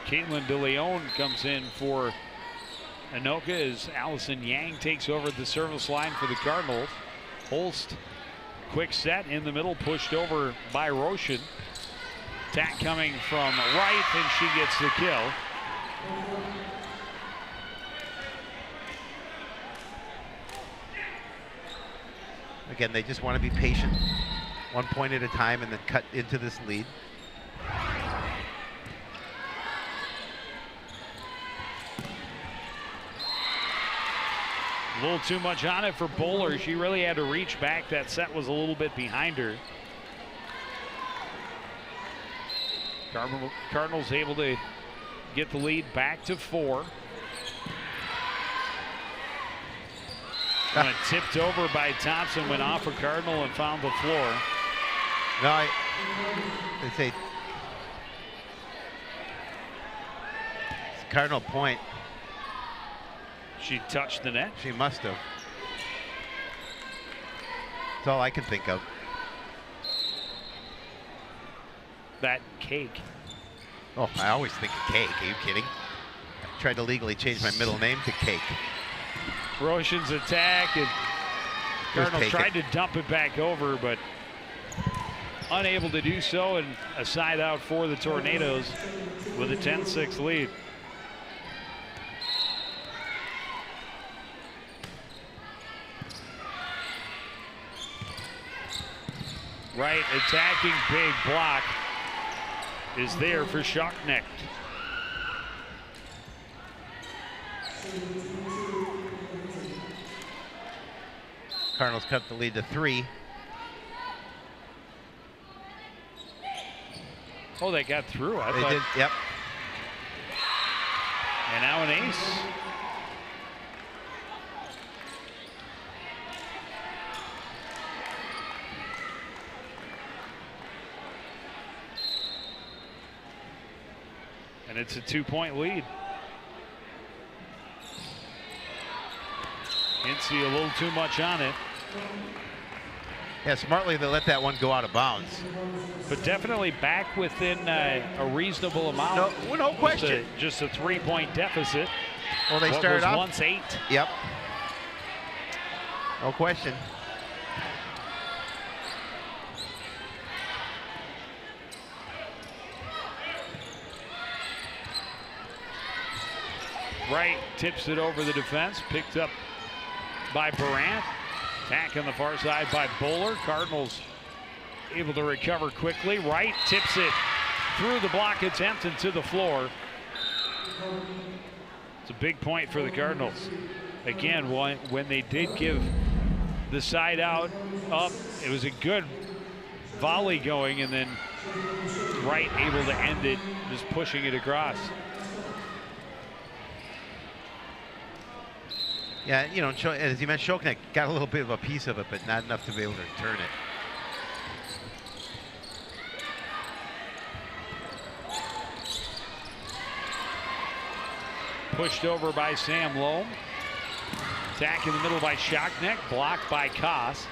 A: Caitlin DeLeon comes in for Anoka as Allison Yang takes over the service line for the Cardinals. Holst, quick set in the middle, pushed over by Roshan. Attack coming from right, and she gets the kill.
B: Again, they just want to be patient, 1 point at a time, and then cut into this lead.
A: A little too much on it for Bowler. She really had to reach back. That set was a little bit behind her. Cardinals able to get the lead back to 4. Tipped over by Thompson, went off a Cardinal and found the floor.
B: No, they say it's Cardinal point.
A: She touched the net.
B: She must have. That's all I can think of.
A: That cake.
B: Oh, I always think of cake. Are you kidding? I tried to legally change my middle name to Cake.
A: Roshan's attack, and Cardinals tried to dump it back over, but unable to do so, and a side out for the Tornadoes with a 10-6 lead. Right, attacking big block is there for Schachnecht.
B: Cardinals cut the lead to 3.
A: Oh, they got through. I
B: They
A: thought.
B: did, yep.
A: And now an ace. And it's a 2-point lead. Incy a little too much on it.
B: Yeah, smartly they let that one go out of bounds.
A: But definitely back within a reasonable amount.
B: No question.
A: Just a 3-point deficit.
B: Well, they
A: What
B: started
A: was
B: off.
A: once 8.
B: Yep. No question.
A: Wright tips it over the defense, picked up by Barant. Attack on the far side by Bowler. Cardinals able to recover quickly. Wright tips it through the block attempt and to the floor. It's a big point for the Cardinals. Again, when they did give the side out up, it was a good volley going, and then Wright able to end it, just pushing it across.
B: Yeah, you know, as you mentioned, Shoknek got a little bit of a piece of it, but not enough to be able to return it.
A: Pushed over by Sam Loam. Attack in the middle by Shockneck, blocked by Koss.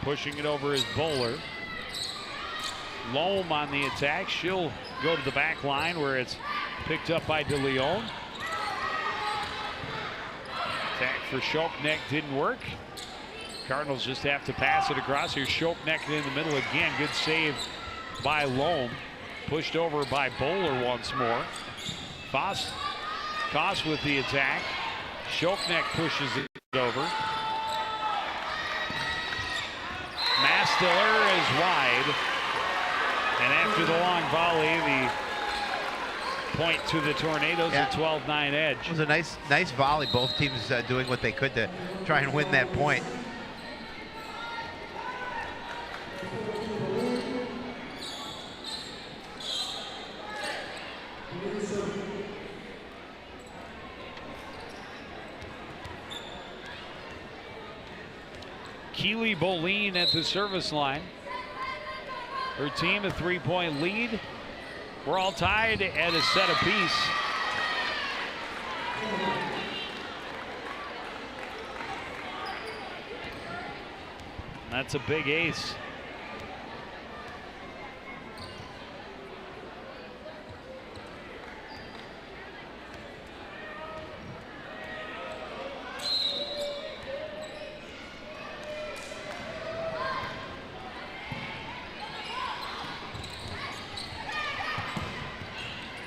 A: Pushing it over is Bowler. Loam on the attack. She'll go to the back line where it's picked up by DeLeon. Attack for Shockneck didn't work. Cardinals just have to pass it across. Here's Shockneck in the middle again. Good save by Loam. Pushed over by Bowler once more. Koss with the attack. Shockneck pushes it over. Mastiller is wide. And after the long volley, the point to the Tornadoes, a 12-9 edge.
B: It was a nice volley. Both teams doing what they could to try and win that point.
A: Keely Boleen at the service line. Her team a 3-point lead. We're all tied at a set apiece. That's a big ace.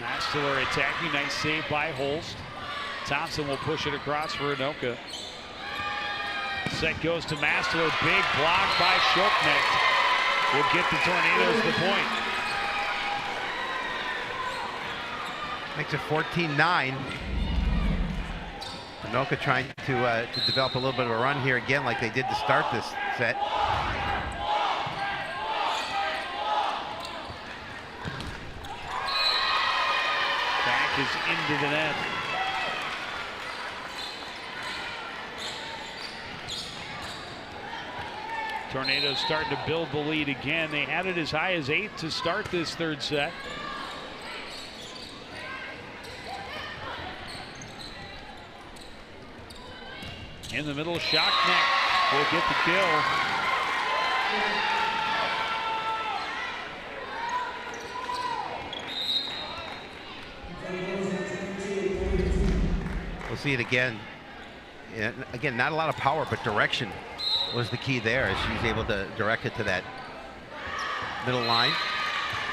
A: Mastiller attacking, nice save by Holst. Thompson will push it across for Anoka. Set goes to Mastiller, big block by Shockneck. Will get the Tornadoes the point.
B: Makes it 14-9. Anoka trying to develop a little bit of a run here again like they did to start this set.
A: Back is into the net. Tornadoes starting to build the lead again. They had it as high as 8 to start this third set. In the middle, Shockneck will get the kill.
B: We'll see it again. And again, not a lot of power, but direction was the key there as she's able to direct it to that middle line.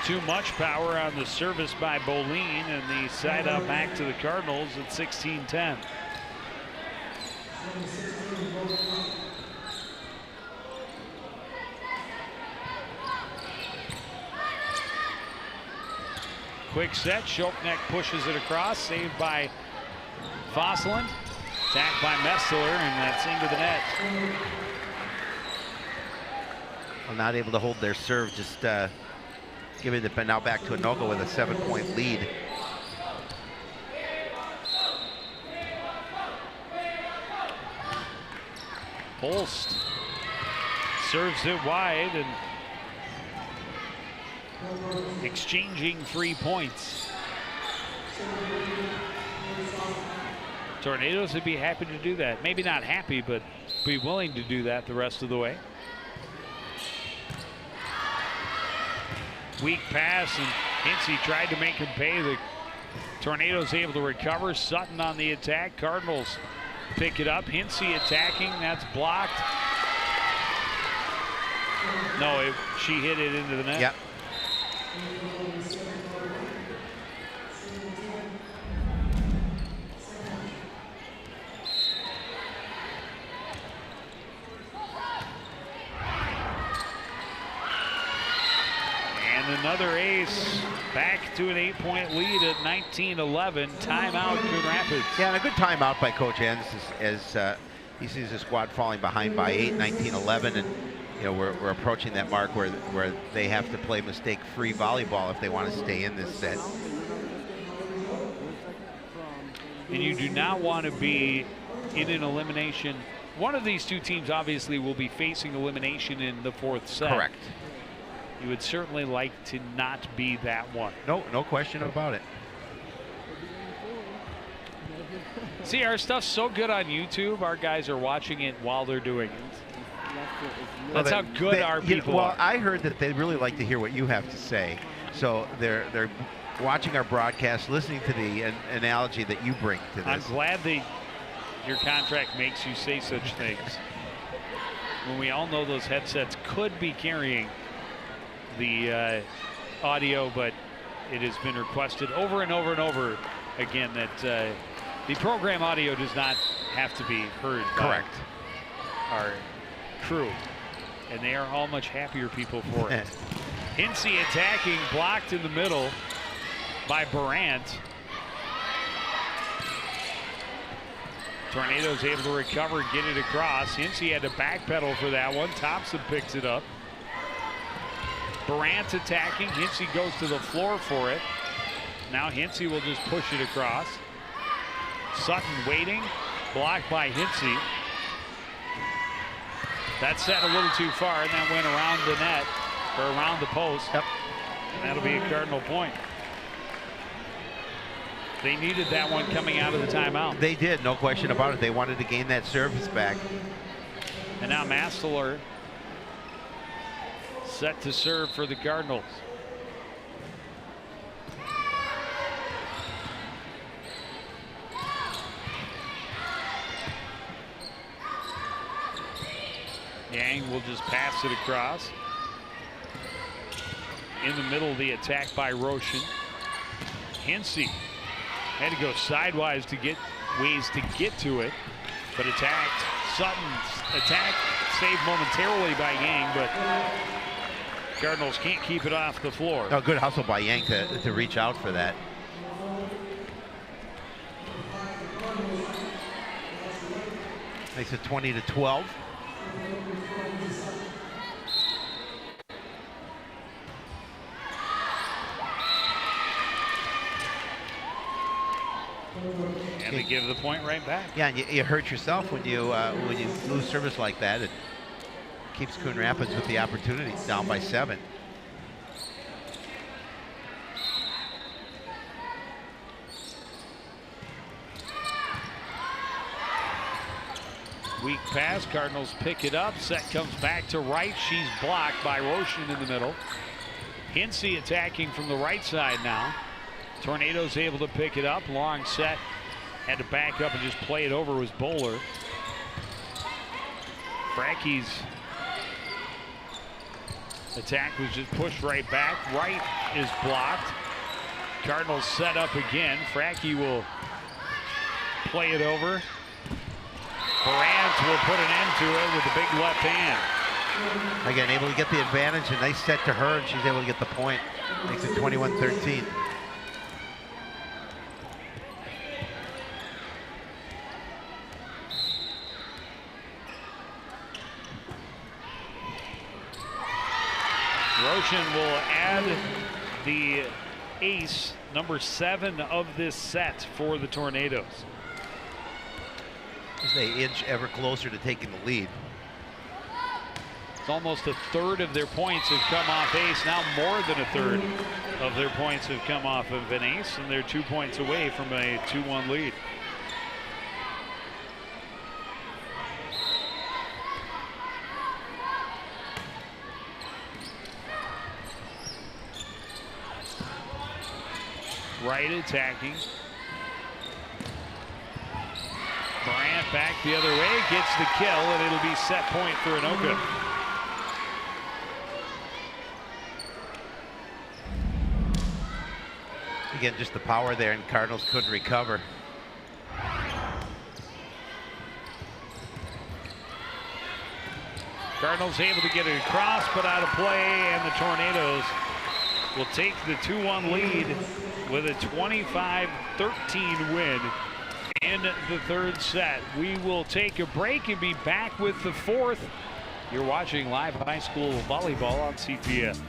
A: Too much power on the service by Boleen, and the side out back to the Cardinals at 16-10. Quick set, Shockneck pushes it across, saved by Fosseland. Attacked by Messler, and that's into the net.
B: not able to hold their serve, just giving it now back to Anoka with a 7-point lead.
A: Holst serves it wide and exchanging 3 points. Tornadoes would be happy to do that. Maybe not happy, but be willing to do that the rest of the way. Weak pass, and Hinsey tried to make him pay. The Tornadoes able to recover. Sutton on the attack. Cardinals pick it up. Hinsey attacking. That's blocked. No, she hit it into the net.
B: Yep.
A: And another ace. Back to an 8-point lead at 19-11. Timeout, Coon Rapids.
B: Yeah, and a good timeout by Coach Enns as he sees the squad falling behind by 8, 19-11, and you know we're approaching that mark where they have to play mistake-free volleyball if they want to stay in this set.
A: And you do not want to be in an elimination. One of these two teams obviously will be facing elimination in the 4th set.
B: Correct.
A: You would certainly like to not be that one.
B: No question about it.
A: See, our stuff's so good on YouTube, our guys are watching it while they're doing it. That's how good our people
B: well,
A: are.
B: I heard that they really like to hear what you have to say. So they're watching our broadcast, listening to the analogy that you bring to this.
A: I'm glad your contract makes you say such things. When we all know those headsets could be carrying the audio, but it has been requested over and over and over again that the program audio does not have to be heard by our crew, and they are all much happier people for it. Hinsey attacking, blocked in the middle by Brandt. Tornadoes able to recover, get it across. Hinsey had to backpedal for that one. Thompson picks it up. Brandt attacking. Hinsey goes to the floor for it. Now Hinsey will just push it across. Sutton waiting. Blocked by Hinsey. That set a little too far, and that went around the net, or around the post.
B: Yep.
A: And that'll be a Cardinal point. They needed that one coming out of the timeout.
B: They did, no question about it. They wanted to gain that service back.
A: And now Mastler set to serve for the Cardinals. Yang will just pass it across. In the middle of the attack by Roshan. Hinsey had to go sidewise to get ways to get to it, but attacked. Sutton's attack saved momentarily by Yang, but Cardinals can't keep it off the floor.
B: Oh, good hustle by Yang to reach out for that. Makes it 20-12.
A: And they give the point right back.
B: Yeah, and you hurt yourself when you lose service like that. It keeps Coon Rapids with the opportunity, down by 7.
A: Weak pass, Cardinals pick it up. Set comes back to right. She's blocked by Roshan in the middle. Hinsey attacking from the right side now. Tornadoes able to pick it up. Long set. Had to back up and just play it over with Bowler. Frackie's attack was just pushed right back. Right is blocked. Cardinals set up again. Frackie will play it over. Brandt will put an end to it with the big left hand.
B: Again, able to get the advantage. A nice set to her, and she's able to get the point. Makes it 21-13.
A: Roshan will add the ace, number 7 of this set for the Tornadoes.
B: As they inch ever closer to taking the lead.
A: It's almost a third of their points have come off ace. Now more than a third of their points have come off of an ace, and they're 2 points away from a 2-1 lead. Right attacking. Bryant back the other way, gets the kill, and it'll be set point for Anoka.
B: Again, just the power there, and Cardinals couldn't recover.
A: Cardinals able to get it across, but out of play, and the Tornadoes will take the 2-1 lead with a 25-13 win in the third set. We will take a break and be back with the fourth. You're watching live high school volleyball on CPS.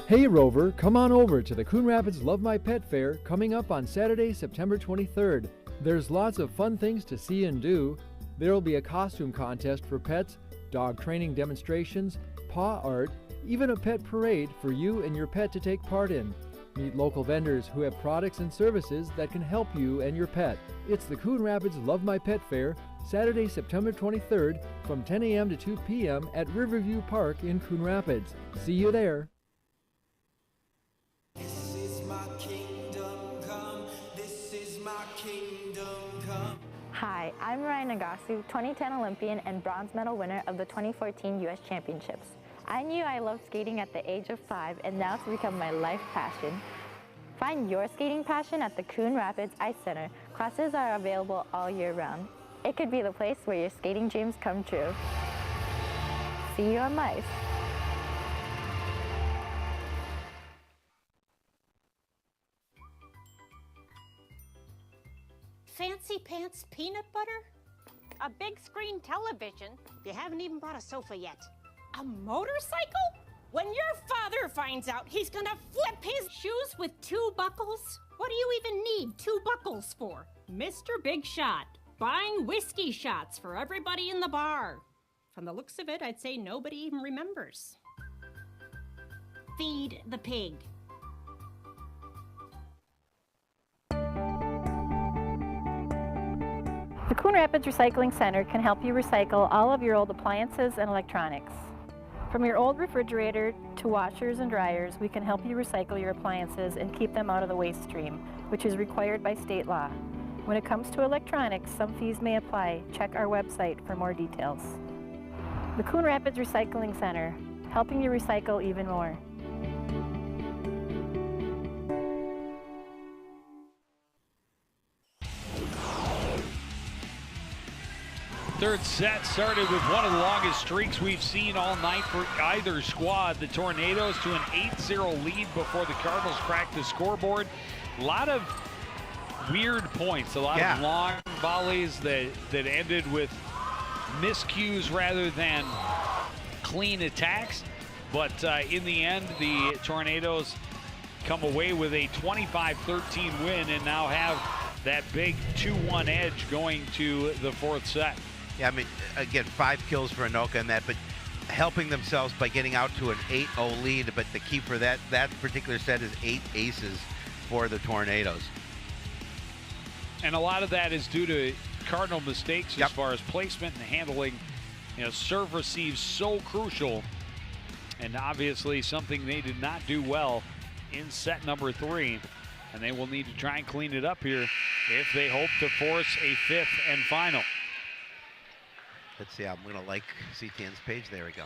E: Hey Rover, come on over to the Coon Rapids Love My Pet Fair coming up on Saturday, September 23rd. There's lots of fun things to see and do. There will be a costume contest for pets, dog training demonstrations, paw art, even a pet parade for you and your pet to take part in. Meet local vendors who have products and services that can help you and your pet. It's the Coon Rapids Love My Pet Fair, Saturday, September 23rd from 10 a.m. to 2 p.m. at Riverview Park in Coon Rapids. See you there.
H: This is my kingdom come. This is my kingdom come.
I: Hi, I'm Ryan Nagasu, 2010 Olympian and bronze medal winner of the 2014 U.S. Championships. I knew I loved skating at the age of 5, and now it's become my life passion. Find your skating passion at the Coon Rapids Ice Center. Classes are available all year round. It could be the place where your skating dreams come true. See you on ice.
J: Fancy pants peanut butter? A big screen television? You haven't even brought a sofa yet. A motorcycle? When your father finds out, he's gonna flip his shoes with 2 buckles? What do you even need 2 buckles for? Mr. Big Shot, buying whiskey shots for everybody in the bar. From the looks of it, I'd say nobody even remembers. Feed the pig.
I: The Coon Rapids Recycling Center can help you recycle all of your old appliances and electronics. From your old refrigerator to washers and dryers, we can help you recycle your appliances and keep them out of the waste stream, which is required by state law. When it comes to electronics, some fees may apply. Check our website for more details. The Coon Rapids Recycling Center, helping you recycle even more.
A: Third set started with one of the longest streaks we've seen all night for either squad. The Tornadoes to an 8-0 lead before the Cardinals cracked the scoreboard. A lot of weird points, a lot of long volleys that ended with miscues rather than clean attacks. But in the end, the Tornadoes come away with a 25-13 win and now have that big 2-1 edge going to the fourth set.
B: Yeah, I mean, again, 5 kills for Anoka in that, but helping themselves by getting out to an 8-0 lead. But the key for that particular set is 8 aces for the Tornadoes.
A: And a lot of that is due to Cardinal mistakes as far as placement and handling. You know, serve receive so crucial, and obviously something they did not do well in set number 3. And they will need to try and clean it up here if they hope to force a 5th and final.
B: Let's see, I'm going to like CTN's page. There we go.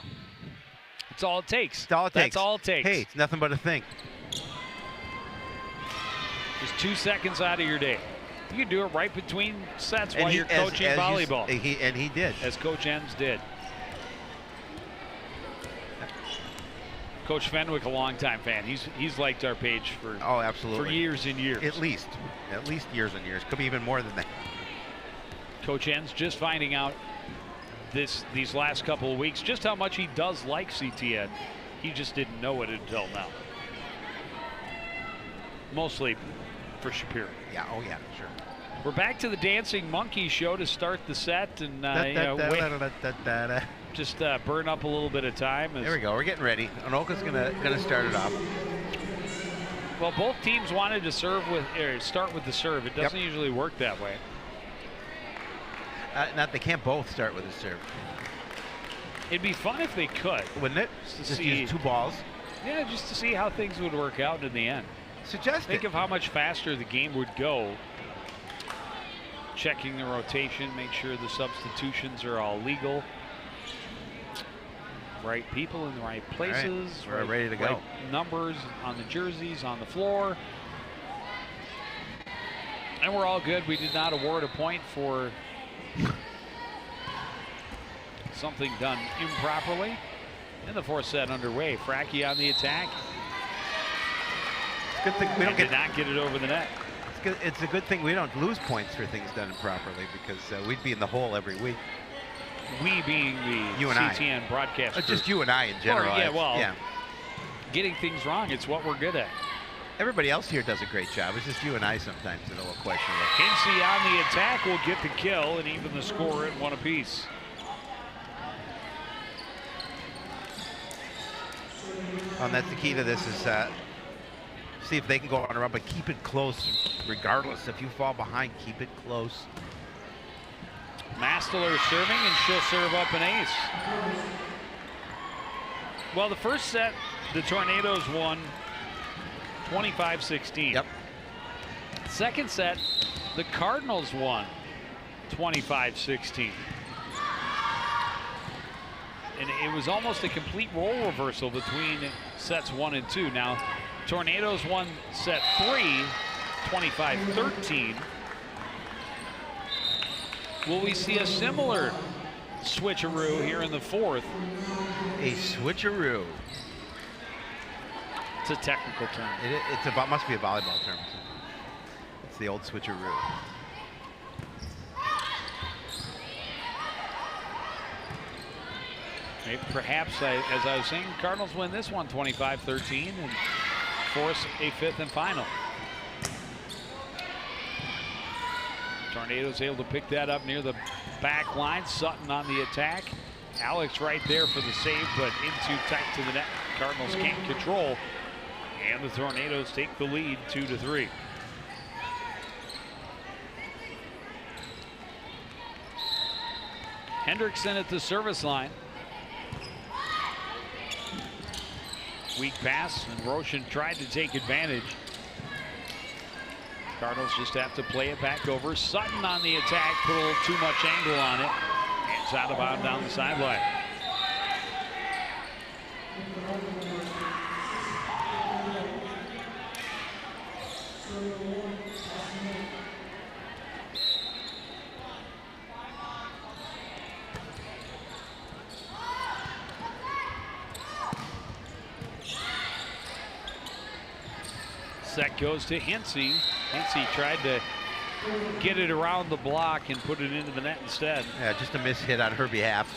A: That's all it takes.
B: That's all it takes.
A: That's all it takes.
B: Hey, it's nothing but a thing.
A: Just 2 seconds out of your day. You can do it right between sets while you're coaching volleyball.
B: He did.
A: As Coach Enns did. Coach Fenwick, a longtime fan. He's liked our page for
B: absolutely
A: for years and years.
B: At least years and years. Could be even more than that.
A: Coach Enns just finding out these last couple of weeks just how much he does like CTN. He just didn't know it until now. Mostly for Shapiro.
B: Yeah, oh yeah, sure.
A: We're back to the Dancing Monkey show to start the set, and just burn up a little bit of time.
B: There we go. We're getting ready. Anoka's gonna start it off.
A: Well, both teams wanted to start with the serve. It doesn't usually work that way.
B: They can't both start with a serve.
A: It'd be fun if they could,
B: wouldn't it? Just use 2 balls.
A: Yeah, just to see how things would work out in the end. Think of how much faster the game would go. Checking the rotation, make sure the substitutions are all legal. Right people in the right places.
B: All right. We're ready to go.
A: Right numbers on the jerseys, on the floor. And we're all good. We did not award a point for something done improperly. And the 4th set underway. Frackie on the attack.
B: It's a good thing we don't
A: did not get it over the net.
B: It's a good thing we don't lose points for things done improperly, because we'd be in the hole every week.
A: We being the CTN broadcast group.
B: Just you and I in general.
A: Getting things wrong, it's what we're good at.
B: Everybody else here does a great job. It's just you and I sometimes that will question it.
A: Kinsey on the attack will get the kill and even the score at 1 apiece.
B: And that's the key to this, is see if they can go on a run, but keep it close regardless. If you fall behind, keep it close.
A: Mastler serving, and she'll serve up an ace. Well, the first set, the Tornadoes won 25-16.
B: Yep.
A: Second set, the Cardinals won 25-16. And it was almost a complete role reversal between sets 1 and 2. Now, Tornadoes won set 3, 25-13. Will we see a similar switcheroo here in the 4th?
B: A switcheroo.
A: It's a technical term.
B: It must be a volleyball term. It's the old switcheroo.
A: Maybe perhaps, as I was saying, Cardinals win this one 25-13 and force a 5th and final. Tornadoes able to pick that up near the back line. Sutton on the attack. Alex right there for the save, but in too tight to the net. Cardinals can't control. And the Tornadoes take the lead 2-3. Hendrickson at the service line. Weak pass, and Roshan tried to take advantage. Cardinals just have to play it back over. Sutton on the attack, put a little too much angle on it. It's out of bounds down the sideline. Set goes to Hinsey. Hinsey tried to get it around the block and put it into the net instead.
B: Yeah, just a miss hit on her behalf.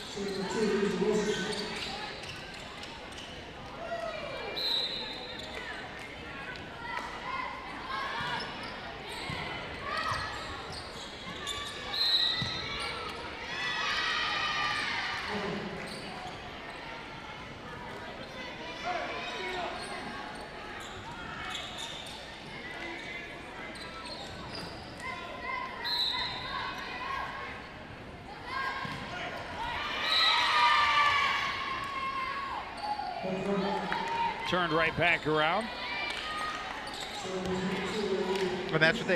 A: Turned right back around.
B: And that's what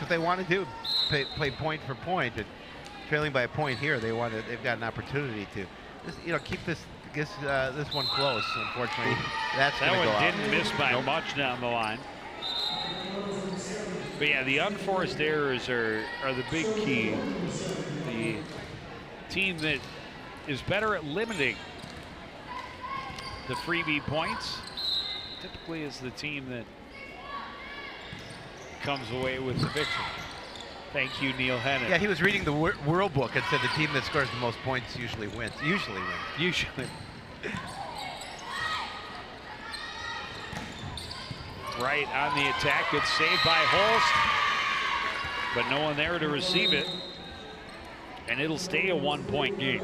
B: they want to do. Play point for point. And trailing by a point here, they've got an opportunity to keep this one close. Unfortunately, that's going to go out.
A: That one didn't miss by much down the line. But yeah, the unforced errors are the big key. The team that is better at limiting the freebie points typically is the team that comes away with the victory. Thank you, Neil Hennon.
B: Yeah, he was reading the World Book and said the team that scores the most points usually wins. Usually.
A: Right on the attack. Good save by Holst, but no one there to receive it. And it'll stay a 1-point game.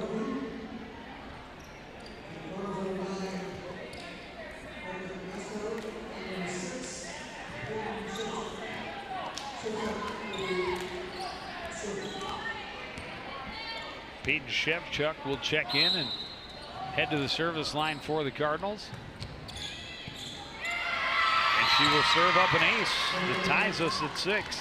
A: Peyton Shevchuk will check in and head to the service line for the Cardinals. And she will serve up an ace that ties us at 6.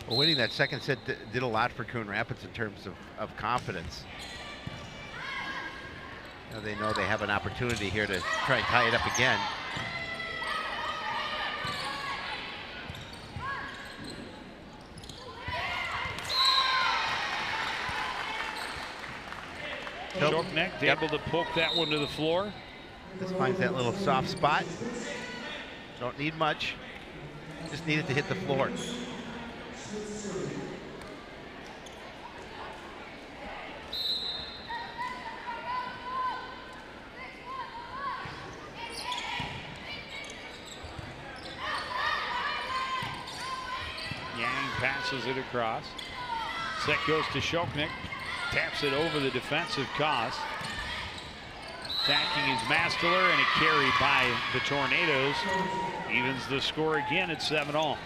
B: Well, winning that second set did a lot for Coon Rapids in terms of confidence. You know, they know they have an opportunity here to try and tie it up again.
A: Shoknek able to poke that one to the floor.
B: Just finds that little soft spot. Don't need much. Just need it to hit the floor.
A: Yang passes it across. Set goes to Shoknek. Taps it over the defensive Koss. Attacking is Masteler, and a carry by the Tornadoes evens the score again at 7-all.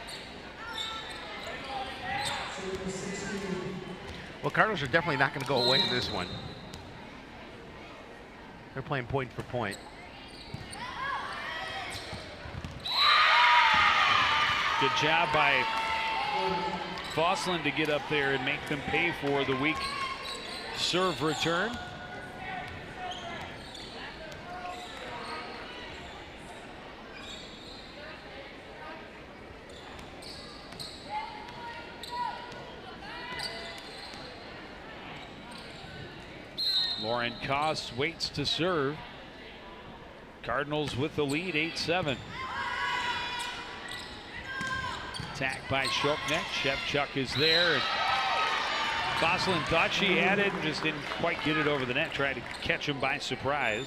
B: Well, Cardinals are definitely not going to go away in this one. They're playing point for point.
A: Good job by Fosslin to get up there and make them pay for the weak serve return. Lauren Koss waits to serve. Cardinals with the lead, 8-7. Attack by Shoknek. Shevchuk is there. And Fosslin thought she had it and just didn't quite get it over the net. Tried to catch him by surprise.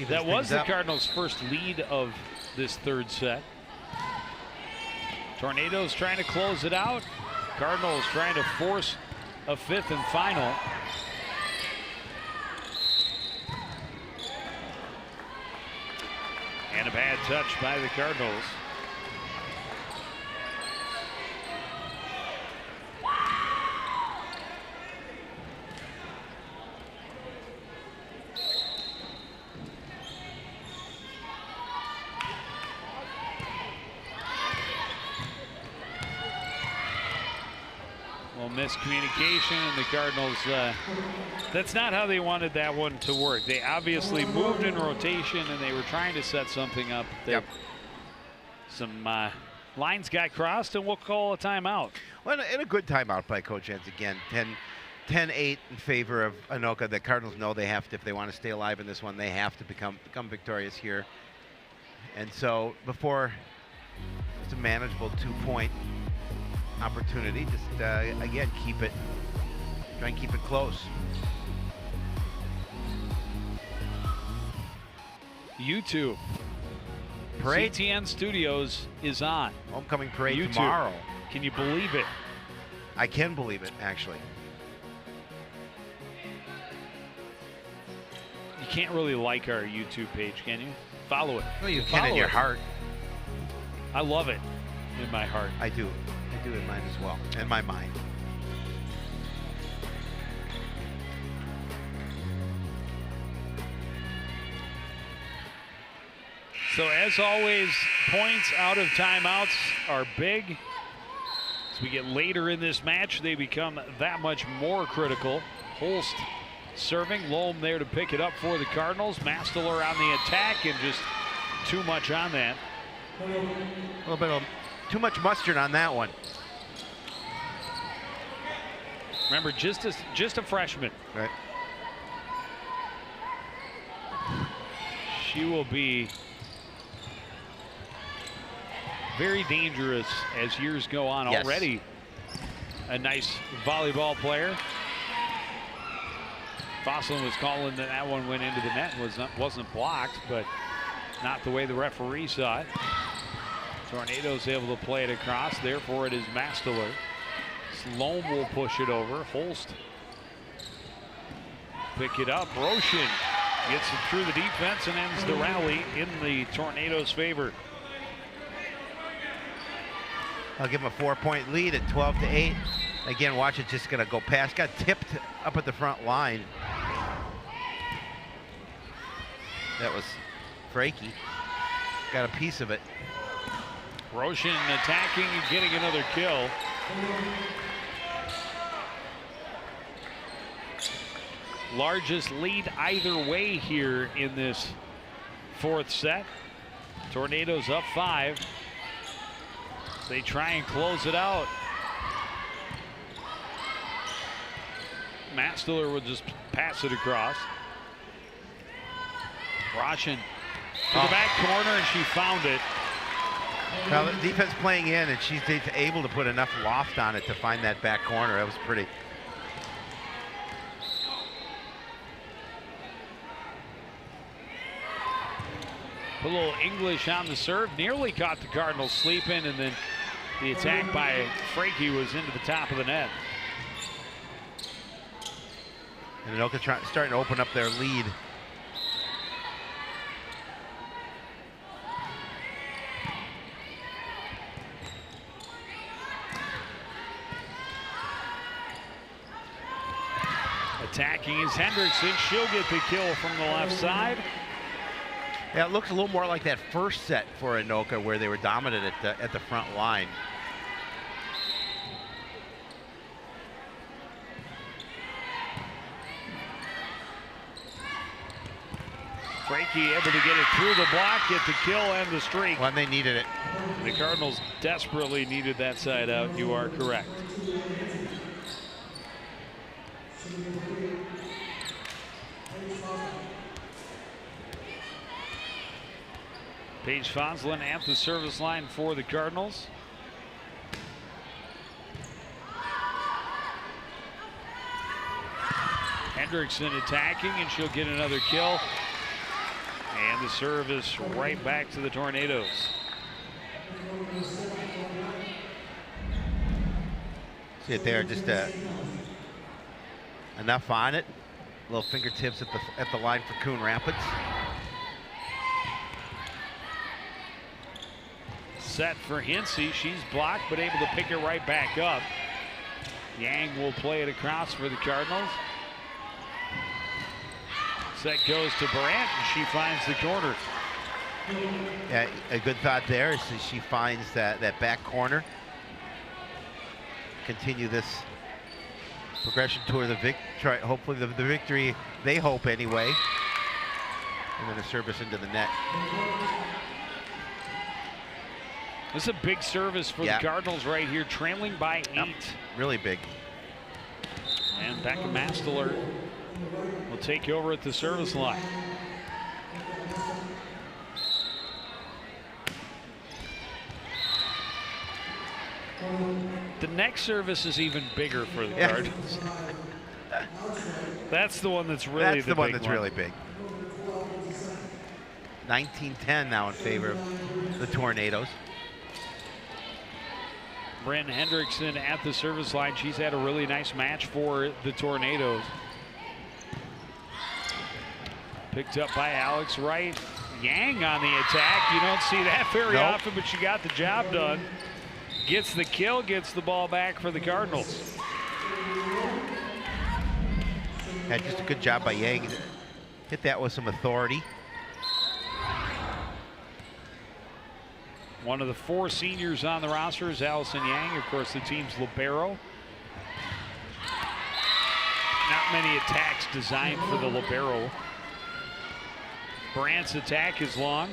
A: That was the Cardinals' first lead of this third set. Tornadoes trying to close it out. Cardinals trying to force a fifth and final. And a bad touch by the Cardinals. Well, miscommunication, and the Cardinals, that's not how they wanted that one to work. They obviously moved in rotation, and they were trying to set something up. Yep. Some lines got crossed, and we'll call a timeout.
B: Well, and a good timeout by Coach Jens again. 10-8 in favor of Anoka. The Cardinals know they have to, if they want to stay alive in this one, they have to become victorious here. And so before it's a manageable 2-point opportunity, just again try and keep it close.
A: YouTube
B: Parade.
A: CTN Studios is on.
B: Homecoming parade
A: YouTube.
B: Tomorrow.
A: Can you believe it?
B: I can believe it, actually.
A: You can't really like our YouTube page, can you? Follow it.
B: Well, you can in your heart.
A: I love it in my heart.
B: I do in mine as well, and my mind.
A: So as always, points out of timeouts are big. As we get later in this match, they become that much more critical. Holst serving, Lohm there to pick it up for the Cardinals. Masteler on the attack, and just too much on that.
B: A little bit of too much mustard on that one.
A: Remember, just a freshman.
B: Right.
A: she will be very dangerous as years go on.
B: Yes.
A: Already a nice volleyball player. Fosslin was calling that one went into the net and wasn't blocked, but not the way the referee saw it. Tornadoes able to play it across, therefore it is Masteler. Sloan will push it over. Holst pick it up. Roshan gets it through the defense and ends the rally in the Tornadoes' favor.
B: I'll give them a 4-point lead at 12-8. Again, watch it just gonna go past. Got tipped up at the front line. That was Frankie. Got a piece of it.
A: Roshan attacking and getting another kill. Largest lead either way here in this fourth set. Tornadoes up 5. They try and close it out. Masteler would just pass it across. Roshan to the back corner, and she found it.
B: Well, the defense playing in, and she's able to put enough loft on it to find that back corner. That was pretty.
A: Put a little English on the serve, nearly caught the Cardinals sleeping, and then the attack by Frankie was into the top of the net.
B: And Anoka starting to open up their lead.
A: Attacking is Hendrickson. She'll get the kill from the left side.
B: Yeah, it looks a little more like that first set for Anoka, where they were dominant at the front line.
A: Frankie able to get it through the block, get the kill and the streak.
B: When they needed it.
A: The Cardinals desperately needed that side out. You are correct. Paige Fonslin at the service line for the Cardinals. Hendrickson attacking, and she'll get another kill. And the service right back to the Tornadoes.
B: See it there, just enough on it. Little fingertips at the line for Coon Rapids.
A: Set for Hinsey. She's blocked, but able to pick it right back up. Yang will play it across for the Cardinals. Set goes to Brandt, and she finds the corner.
B: Yeah, a good thought there is that she finds that back corner. Continue this progression toward the victory. Hopefully the victory, they hope anyway. And then a service into the net.
A: This is a big service for the Cardinals right here, trailing by 8.
B: Really big.
A: And Becca Masteler will take over at the service line. The next service is even bigger for the Cardinals. That's the one that's really
B: the one that's really big. 19-10 now in favor of the Tornadoes.
A: Bryn Hendrickson at the service line. She's had a really nice match for the Tornadoes. Picked up by Alex Wright. Yang on the attack. You don't see that very often, but she got the job done. Gets the kill, gets the ball back for the Cardinals.
B: Yeah, just a good job by Yang. Hit that with some authority.
A: One of the 4 seniors on the roster is Allison Yang, of course, the team's libero. Not many attacks designed for the libero. Brandt's attack is long.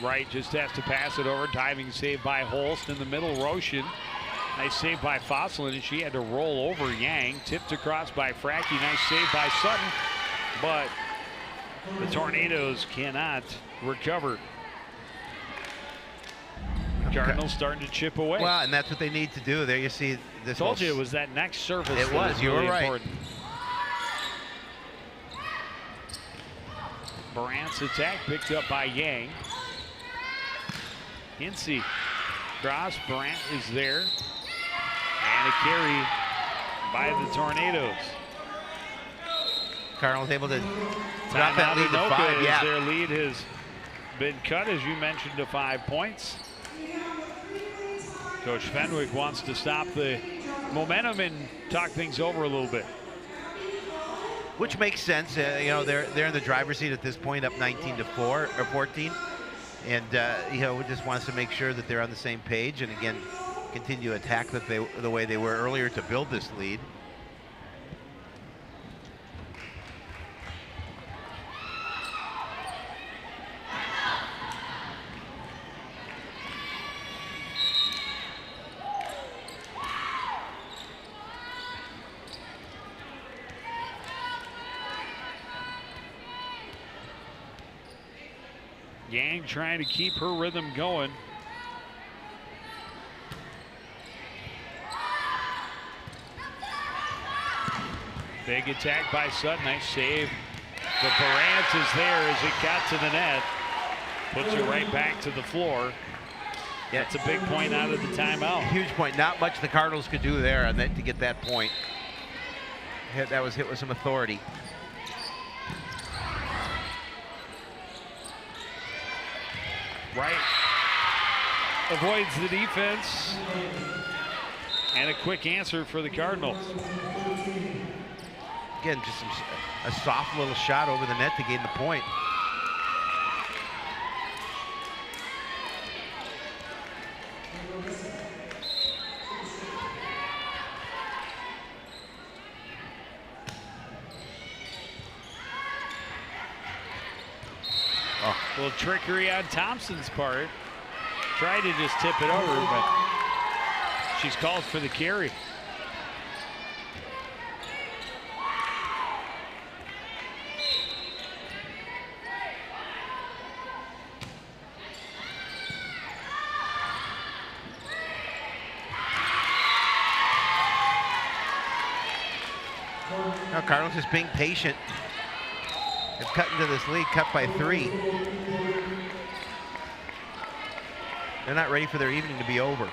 A: Wright just has to pass it over. Diving save by Holst. In the middle, Roshan. Nice save by Fosselin, and she had to roll over Yang. Tipped across by Fracky. Nice save by Sutton. But the Tornadoes cannot recover. Cardinals starting to chip away.
B: Well, and that's what they need to do. There you see this.
A: Told you it was that next service.
B: It was. You were right.
A: Important. Brandt's attack picked up by Yang. Hinsey cross. Brandt is there. And a carry by the Tornadoes.
B: Cardinals able to drop that lead to 5. Yeah.
A: Their lead has been cut, as you mentioned, to 5 points. Coach Fenwick wants to stop the momentum and talk things over a little bit.
B: Which makes sense. You know, they're in the driver's seat at this point, up 19-4 or 14, and you know, just wants to make sure that they're on the same page, and again, continue to attack the way they were earlier to build this lead.
A: Yang trying to keep her rhythm going. Big attack by Sutton. Nice save. But Brandt is there as it got to the net. Puts it right back to the floor. Yeah, it's a big point out of the timeout.
B: Huge point. Not much the Cardinals could do there on that to get that point. That was hit with some authority.
A: Wright avoids the defense, and a quick answer for the Cardinals.
B: Again, just a soft little shot over the net to gain the point.
A: A little trickery on Thompson's part. Tried to just tip it over, but she's called for the carry.
B: Now Cardinals just being patient. They've cut into this lead, cut by 3. They're not ready for their evening to be over.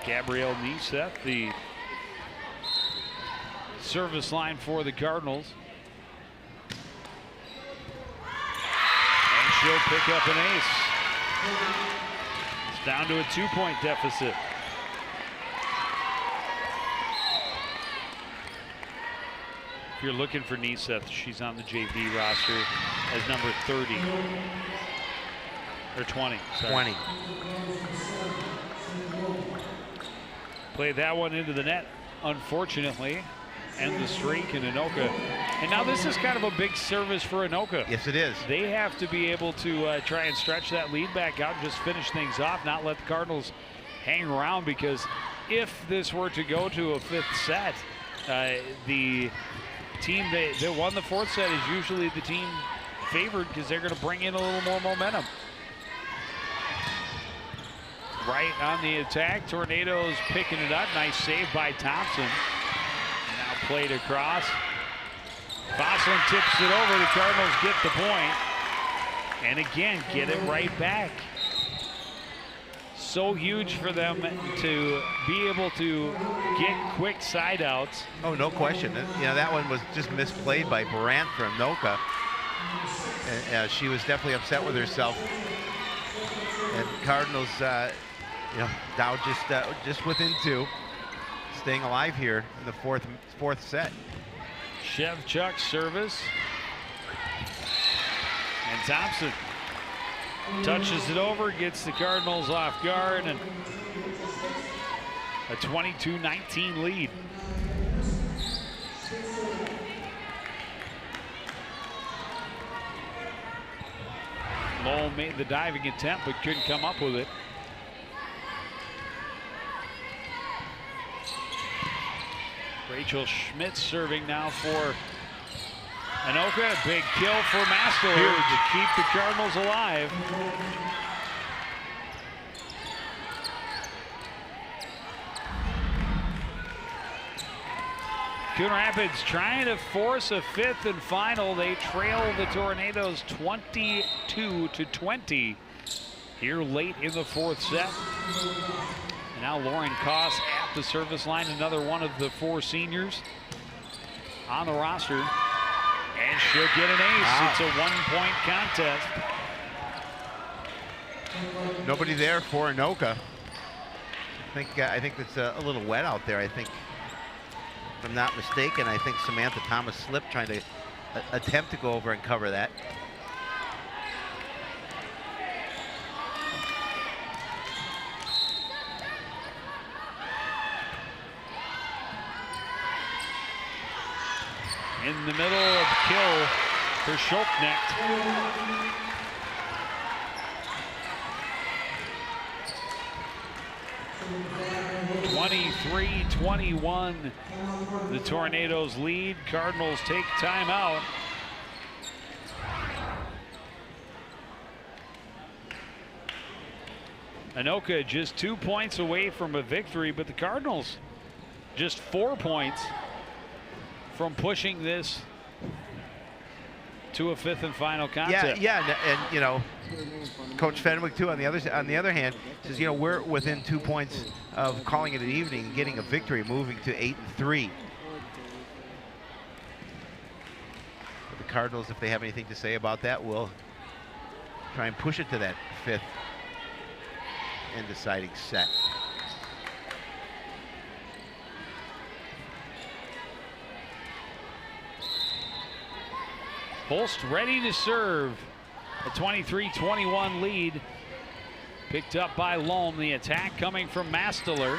A: Gabrielle Nieseth, the service line for the Cardinals. And she'll pick up an ace. It's down to a 2-point deficit. If you're looking for Nieseth, she's on the JV roster as number 30. Or 20. Sorry.
B: 20.
A: Played that one into the net, unfortunately. End the streak in Anoka. And now this is kind of a big service for Anoka.
B: Yes, it is.
A: They have to be able to try and stretch that lead back out and just finish things off, not let the Cardinals hang around, because if this were to go to a 5th set, the team that won the 4th set is usually the team favored because they're going to bring in a little more momentum. Right on the attack, Tornadoes picking it up. Nice save by Thompson. Now played across. Fosselin tips it over. The Cardinals get the point. And again, get it right back. So huge for them to be able to get quick side outs.
B: Oh, no question. You know, that one was just misplayed by Brandt from Anoka. And she was definitely upset with herself. And Cardinals, you know, now just within 2, staying alive here in the fourth set.
A: Shevchuk service. And Thompson touches it over, gets the Cardinals off guard, and a 22-19 lead. Lowell made the diving attempt but couldn't come up with it. Rachel Schmidt serving now for Anoka. Big kill for Master to keep the Cardinals alive. Coon Rapids trying to force a fifth and final. They trail the Tornadoes 22-20 here late in the fourth set. And now Lauren Koss at the service line, another one of the 4 seniors on the roster. And she'll get an ace. Wow. It's a 1-point contest.
B: Nobody there for Anoka. I think it's a little wet out there. I think, if I'm not mistaken, I think Samantha Thomas slipped trying to attempt to go over and cover that.
A: In the middle of the kill for Schulknecht. 23-21, the Tornadoes lead. Cardinals take timeout. Anoka just 2 points away from a victory, but the Cardinals just 4 points from pushing this to a fifth and final contest.
B: Yeah, and you know, Coach Fenwick too. On the other hand, says, you know, we're within 2 points of calling it an evening and getting a victory, moving to 8-3. But the Cardinals, if they have anything to say about that, will try and push it to that fifth and deciding set.
A: Holst ready to serve. A 23-21 lead picked up by Lohm. The attack coming from Masteler.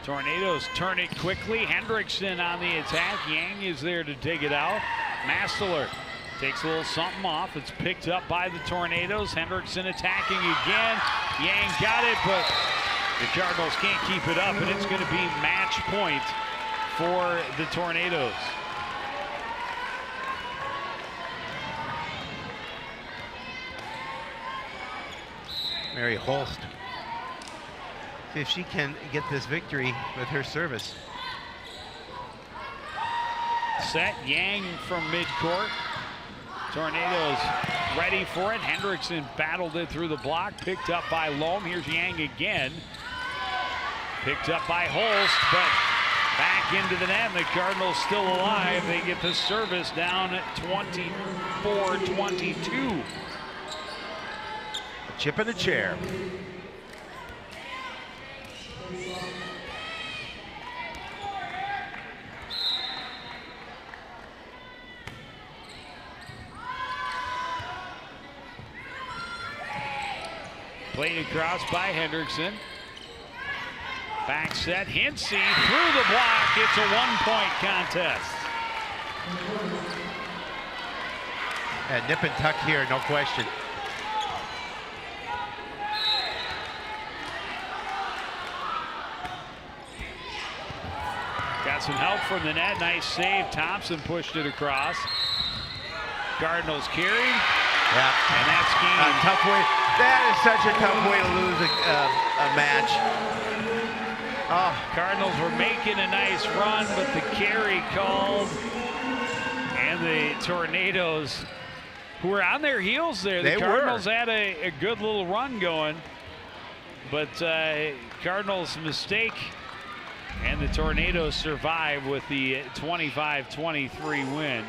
A: Tornadoes turn it quickly. Hendrickson on the attack. Yang is there to dig it out. Masteler takes a little something off. It's picked up by the Tornadoes. Hendrickson attacking again. Yang got it, but the Cardinals can't keep it up, and it's going to be match point for the Tornadoes.
B: Mary Holst. See if she can get this victory with her service.
A: Set Yang from midcourt. Tornadoes ready for it. Hendrickson battled it through the block, picked up by Lohm. Here's Yang again. Picked up by Holst, but back into the net. The Cardinals still alive. They get the service down at 24-22.
B: Chip in the chair.
A: Played across by Hendrickson. Back set, Hinsey through the block. It's a 1-point contest.
B: And nip and tuck here, no question.
A: Got some help from the net. Nice save. Thompson pushed it across. Cardinals carry.
B: Yeah.
A: And that's game.
B: Tough way. That is such a tough way to lose a match.
A: Oh, Cardinals were making a nice run, but the carry called. And the Tornadoes, who were on their heels there. The Cardinals had a good little run going. But Cardinals' mistake. And the Tornadoes survive with the 25-23 win.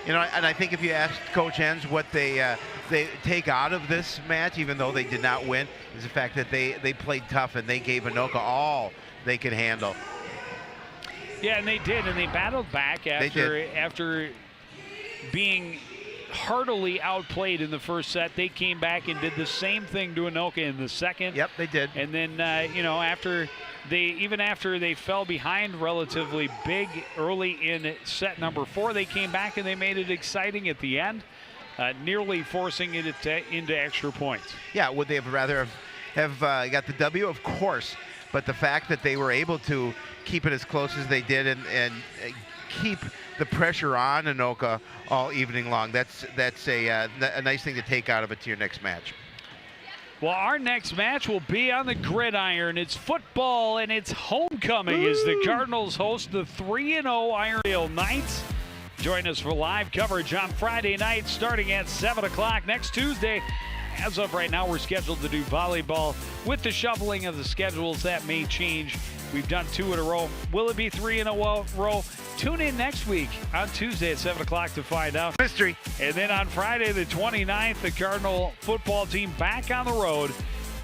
B: You know, and I think if you asked Coach Enns what they take out of this match, even though they did not win, is the fact that they played tough and they gave Anoka all they could handle.
A: Yeah, and they did, and they battled back after being heartily outplayed in the first set. They came back and did the same thing to Anoka in the second.
B: Yep, they did.
A: And then you know, after they fell behind relatively big early in set number 4, they came back and they made it exciting at the end. nearly forcing it into extra points.
B: Yeah, would they have rather have got the W? Of course. But the fact that they were able to keep it as close as they did and keep the pressure on Anoka all evening long, that's a nice thing to take out of it to your next match.
A: Well, our next match will be on the gridiron. It's football and it's homecoming as the Cardinals host the 3-0 Irondale Knights. Join us for live coverage on Friday night starting at 7 o'clock next Tuesday. As of right now, we're scheduled to do volleyball. With the shuffling of the schedules, that may change. We've done 2 in a row. Will it be 3 in a row? Tune in next week on Tuesday at 7 o'clock to find out.
B: Mystery.
A: And then on Friday the 29th, the Cardinal football team back on the road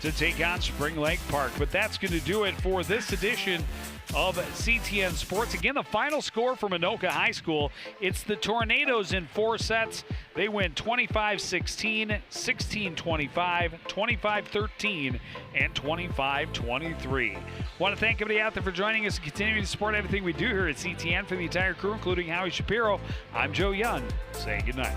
A: to take on Spring Lake Park. But that's going to do it for this edition of CTN Sports. Again, the final score from Anoka High School, it's the Tornadoes in 4 sets. They win 25-16, 16-25, 25-13, and 25-23. Want to thank everybody out there for joining us and continuing to support everything we do here at CTN. For the entire crew, including Howie Shapiro, I'm Joe Young, saying goodnight.